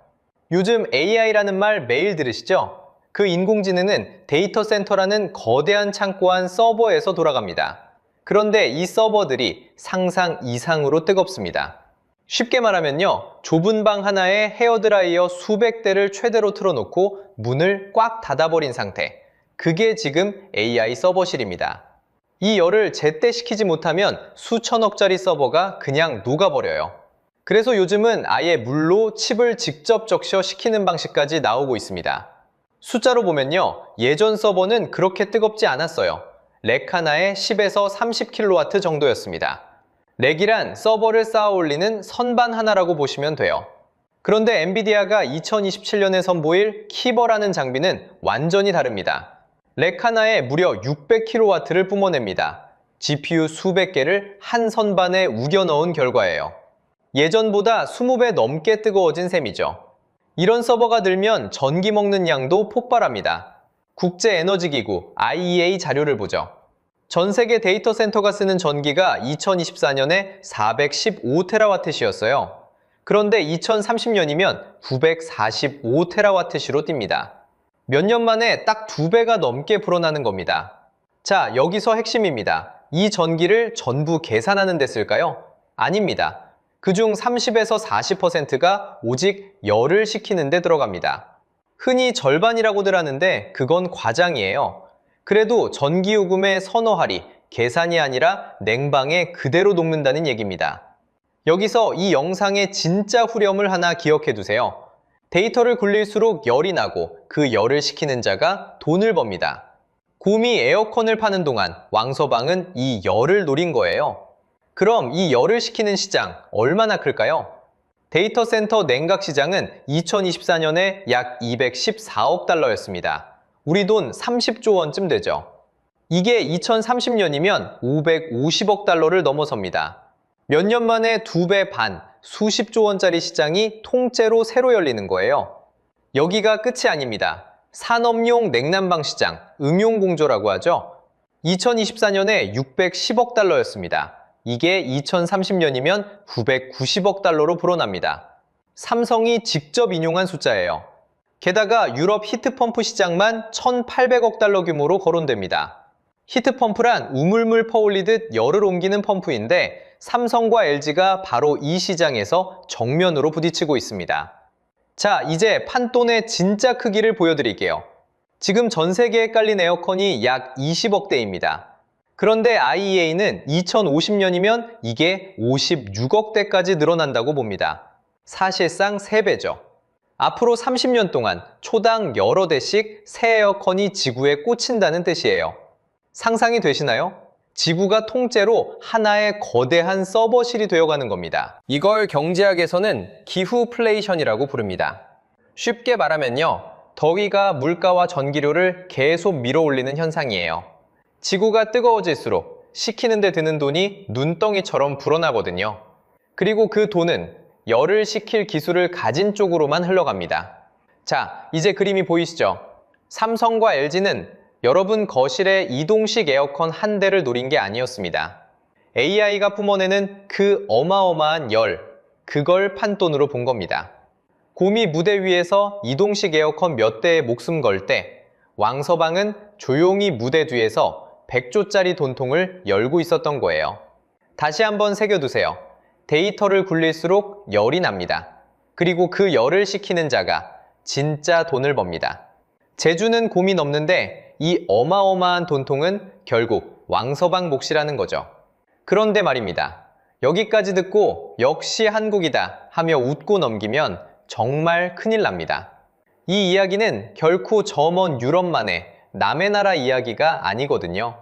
요즘 AI라는 말 매일 들으시죠? 그 인공지능은 데이터 센터라는 거대한 창고 안 서버에서 돌아갑니다. 그런데 이 서버들이 상상 이상으로 뜨겁습니다. 쉽게 말하면요, 좁은 방 하나에 헤어드라이어 수백 대를 최대로 틀어놓고 문을 꽉 닫아버린 상태. 그게 지금 AI 서버실입니다. 이 열을 제때시키지 못하면 수천억짜리 서버가 그냥 녹아버려요. 그래서 요즘은 아예 물로 칩을 직접 적셔 식히는 방식까지 나오고 있습니다. 숫자로 보면요, 예전 서버는 그렇게 뜨겁지 않았어요. 렉 하나에 10에서 30kW 정도였습니다. 렉이란 서버를 쌓아 올리는 선반 하나라고 보시면 돼요. 그런데 엔비디아가 2027년에 선보일 키버라는 장비는 완전히 다릅니다. 렉 하나에 무려 600kW를 뿜어냅니다. GPU 수백 개를 한 선반에 우겨 넣은 결과예요. 예전보다 20배 넘게 뜨거워진 셈이죠. 이런 서버가 들면 전기 먹는 양도 폭발합니다. 국제에너지기구 IEA 자료를 보죠. 전 세계 데이터 센터가 쓰는 전기가 2024년에 415TWh였어요. 그런데 2030년이면 945TWh로 뜁니다. 몇 년 만에 딱 2배가 넘게 불어나는 겁니다. 자, 여기서 핵심입니다. 이 전기를 전부 계산하는 데 쓸까요? 아닙니다. 그중 30에서 40%가 오직 열을 식히는 데 들어갑니다. 흔히 절반이라고들 하는데 그건 과장이에요. 그래도 전기요금에 선호하리, 계산이 아니라 냉방에 그대로 녹는다는 얘기입니다. 여기서 이 영상의 진짜 후렴을 하나 기억해 두세요. 데이터를 굴릴수록 열이 나고 그 열을 식히는 자가 돈을 법니다. 곰이 에어컨을 파는 동안 왕서방은 이 열을 노린 거예요. 그럼 이 열을 식히는 시장 얼마나 클까요? 데이터 센터 냉각 시장은 2024년에 약 214억 달러였습니다. 우리 돈 30조 원쯤 되죠. 이게 2030년이면 550억 달러를 넘어섭니다. 몇 년 만에 2배 반, 수십조 원짜리 시장이 통째로 새로 열리는 거예요. 여기가 끝이 아닙니다. 산업용 냉난방 시장, 응용공조라고 하죠. 2024년에 610억 달러였습니다. 이게 2030년이면 990억 달러로 불어납니다. 삼성이 직접 인용한 숫자예요. 게다가 유럽 히트펌프 시장만 1,800억 달러 규모로 거론됩니다. 히트펌프란 우물물 퍼올리듯 열을 옮기는 펌프인데 삼성과 LG가 바로 이 시장에서 정면으로 부딪히고 있습니다. 자, 이제 판돈의 진짜 크기를 보여드릴게요. 지금 전 세계에 깔린 에어컨이 약 20억 대입니다. 그런데 IEA는 2050년이면 이게 56억 대까지 늘어난다고 봅니다. 사실상 3배죠. 앞으로 30년 동안 초당 여러 대씩 새 에어컨이 지구에 꽂힌다는 뜻이에요. 상상이 되시나요? 지구가 통째로 하나의 거대한 서버실이 되어가는 겁니다. 이걸 경제학에서는 기후플레이션이라고 부릅니다. 쉽게 말하면요, 더위가 물가와 전기료를 계속 밀어올리는 현상이에요. 지구가 뜨거워질수록 식히는 데 드는 돈이 눈덩이처럼 불어나거든요. 그리고 그 돈은 열을 식힐 기술을 가진 쪽으로만 흘러갑니다. 자, 이제 그림이 보이시죠? 삼성과 LG는 여러분 거실에 이동식 에어컨 한 대를 노린 게 아니었습니다. AI가 뿜어내는 그 어마어마한 열, 그걸 판돈으로 본 겁니다. 곰이 무대 위에서 이동식 에어컨 몇 대에 목숨 걸 때 왕서방은 조용히 무대 뒤에서 100조짜리 돈통을 열고 있었던 거예요. 다시 한번 새겨두세요. 데이터를 굴릴수록 열이 납니다. 그리고 그 열을 식히는 자가 진짜 돈을 법니다. 제주는 곰이 넘는데 이 어마어마한 돈통은 결국 왕서방 몫이라는 거죠. 그런데 말입니다. 여기까지 듣고 역시 한국이다 하며 웃고 넘기면 정말 큰일 납니다. 이 이야기는 결코 저 먼 유럽만의 남의 나라 이야기가 아니거든요.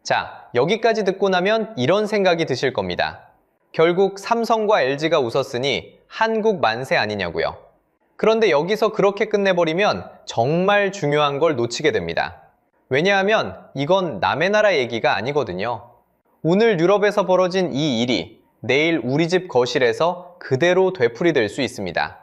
자, 여기까지 듣고 나면 이런 생각이 드실 겁니다. 결국 삼성과 LG가 웃었으니 한국 만세 아니냐고요. 그런데 여기서 그렇게 끝내버리면 정말 중요한 걸 놓치게 됩니다. 왜냐하면 이건 남의 나라 얘기가 아니거든요. 오늘 유럽에서 벌어진 이 일이 내일 우리 집 거실에서 그대로 되풀이될 수 있습니다.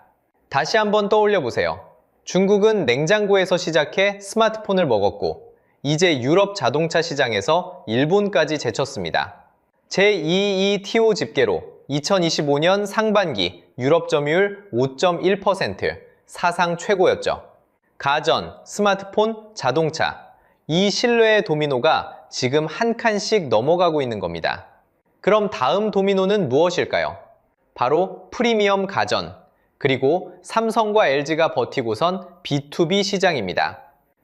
다시 한번 떠올려 보세요. 중국은 냉장고에서 시작해 스마트폰을 먹었고 이제 유럽 자동차 시장에서 일본까지 제쳤습니다. 제2.2TO 집계로 2025년 상반기 유럽 점유율 5.1%, 사상 최고였죠. 가전, 스마트폰, 자동차, 이 신뢰의 도미노가 지금 한 칸씩 넘어가고 있는 겁니다. 그럼 다음 도미노는 무엇일까요? 바로 프리미엄 가전, 그리고 삼성과 LG가 버티고선 B2B 시장입니다.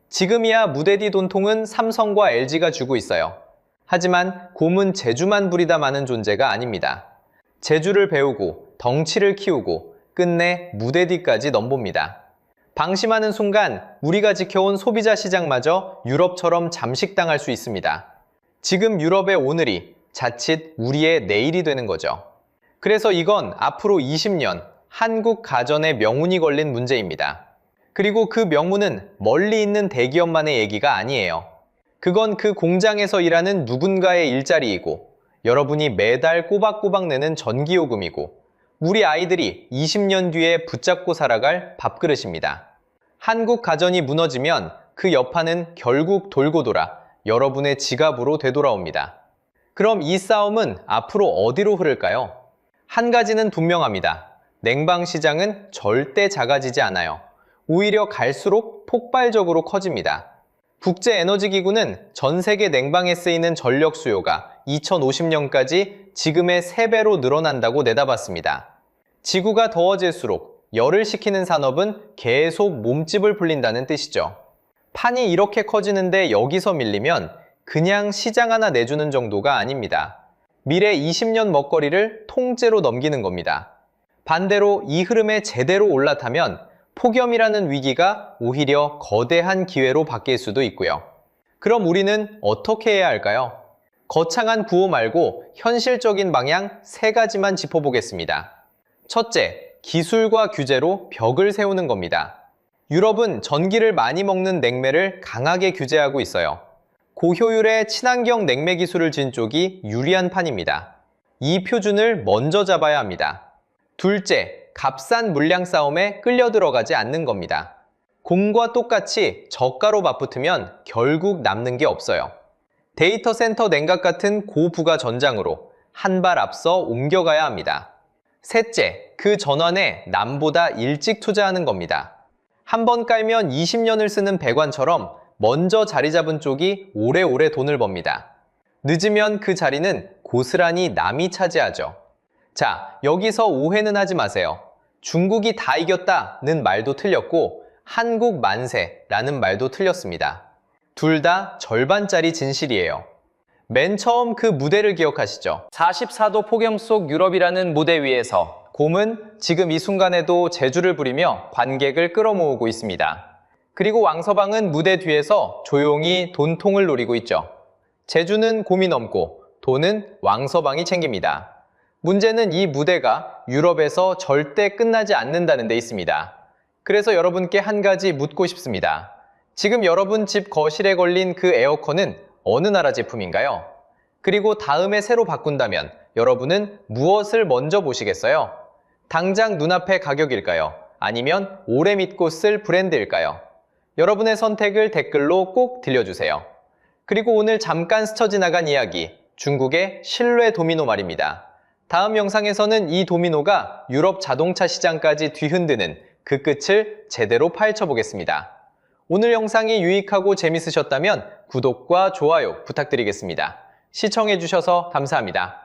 지금이야 무대디 돈통은 삼성과 LG가 주고 있어요. 하지만 곰은 재주만 부리다 마는 존재가 아닙니다. 재주를 배우고 덩치를 키우고 끝내 무대디까지 넘봅니다. 방심하는 순간 우리가 지켜온 소비자 시장마저 유럽처럼 잠식당할 수 있습니다. 지금 유럽의 오늘이 자칫 우리의 내일이 되는 거죠. 그래서 이건 앞으로 20년 한국 가전의 명운이 걸린 문제입니다. 그리고 그 명운은 멀리 있는 대기업만의 얘기가 아니에요. 그건 그 공장에서 일하는 누군가의 일자리이고 여러분이 매달 꼬박꼬박 내는 전기요금이고 우리 아이들이 20년 뒤에 붙잡고 살아갈 밥그릇입니다. 한국 가전이 무너지면 그 여파는 결국 돌고 돌아 여러분의 지갑으로 되돌아옵니다. 그럼 이 싸움은 앞으로 어디로 흐를까요? 한 가지는 분명합니다. 냉방 시장은 절대 작아지지 않아요. 오히려 갈수록 폭발적으로 커집니다. 국제에너지기구는 전 세계 냉방에 쓰이는 전력 수요가 2050년까지 지금의 3배로 늘어난다고 내다봤습니다. 지구가 더워질수록 열을 식히는 산업은 계속 몸집을 불린다는 뜻이죠. 판이 이렇게 커지는데 여기서 밀리면 그냥 시장 하나 내주는 정도가 아닙니다. 미래 20년 먹거리를 통째로 넘기는 겁니다. 반대로 이 흐름에 제대로 올라타면 폭염이라는 위기가 오히려 거대한 기회로 바뀔 수도 있고요. 그럼 우리는 어떻게 해야 할까요? 거창한 구호 말고 현실적인 방향 3가지만 짚어보겠습니다. 첫째, 기술과 규제로 벽을 세우는 겁니다. 유럽은 전기를 많이 먹는 냉매를 강하게 규제하고 있어요. 고효율의 친환경 냉매 기술을 진 쪽이 유리한 판입니다. 이 표준을 먼저 잡아야 합니다. 둘째, 값싼 물량 싸움에 끌려 들어가지 않는 겁니다. 공과 똑같이 저가로 맞붙으면 결국 남는 게 없어요. 데이터 센터 냉각 같은 고부가 전장으로 한 발 앞서 옮겨가야 합니다. 셋째, 그 전환에 남보다 일찍 투자하는 겁니다. 한 번 깔면 20년을 쓰는 배관처럼 먼저 자리 잡은 쪽이 오래오래 돈을 법니다. 늦으면 그 자리는 고스란히 남이 차지하죠. 자, 여기서 오해는 하지 마세요. 중국이 다 이겼다는 말도 틀렸고 한국 만세라는 말도 틀렸습니다. 둘 다 절반짜리 진실이에요. 맨 처음 그 무대를 기억하시죠? 44도 폭염 속 유럽이라는 무대 위에서 곰은 지금 이 순간에도 재주를 부리며 관객을 끌어모으고 있습니다. 그리고 왕서방은 무대 뒤에서 조용히 돈통을 노리고 있죠. 재주는 곰이 넘고 돈은 왕서방이 챙깁니다. 문제는 이 무대가 유럽에서 절대 끝나지 않는다는 데 있습니다. 그래서 여러분께 한 가지 묻고 싶습니다. 지금 여러분 집 거실에 걸린 그 에어컨은 어느 나라 제품인가요? 그리고 다음에 새로 바꾼다면 여러분은 무엇을 먼저 보시겠어요? 당장 눈앞의 가격일까요? 아니면 오래 믿고 쓸 브랜드일까요? 여러분의 선택을 댓글로 꼭 들려주세요. 그리고 오늘 잠깐 스쳐 지나간 이야기, 중국의 신뢰 도미노 말입니다. 다음 영상에서는 이 도미노가 유럽 자동차 시장까지 뒤흔드는 그 끝을 제대로 파헤쳐 보겠습니다. 오늘 영상이 유익하고 재밌으셨다면 구독과 좋아요 부탁드리겠습니다. 시청해주셔서 감사합니다.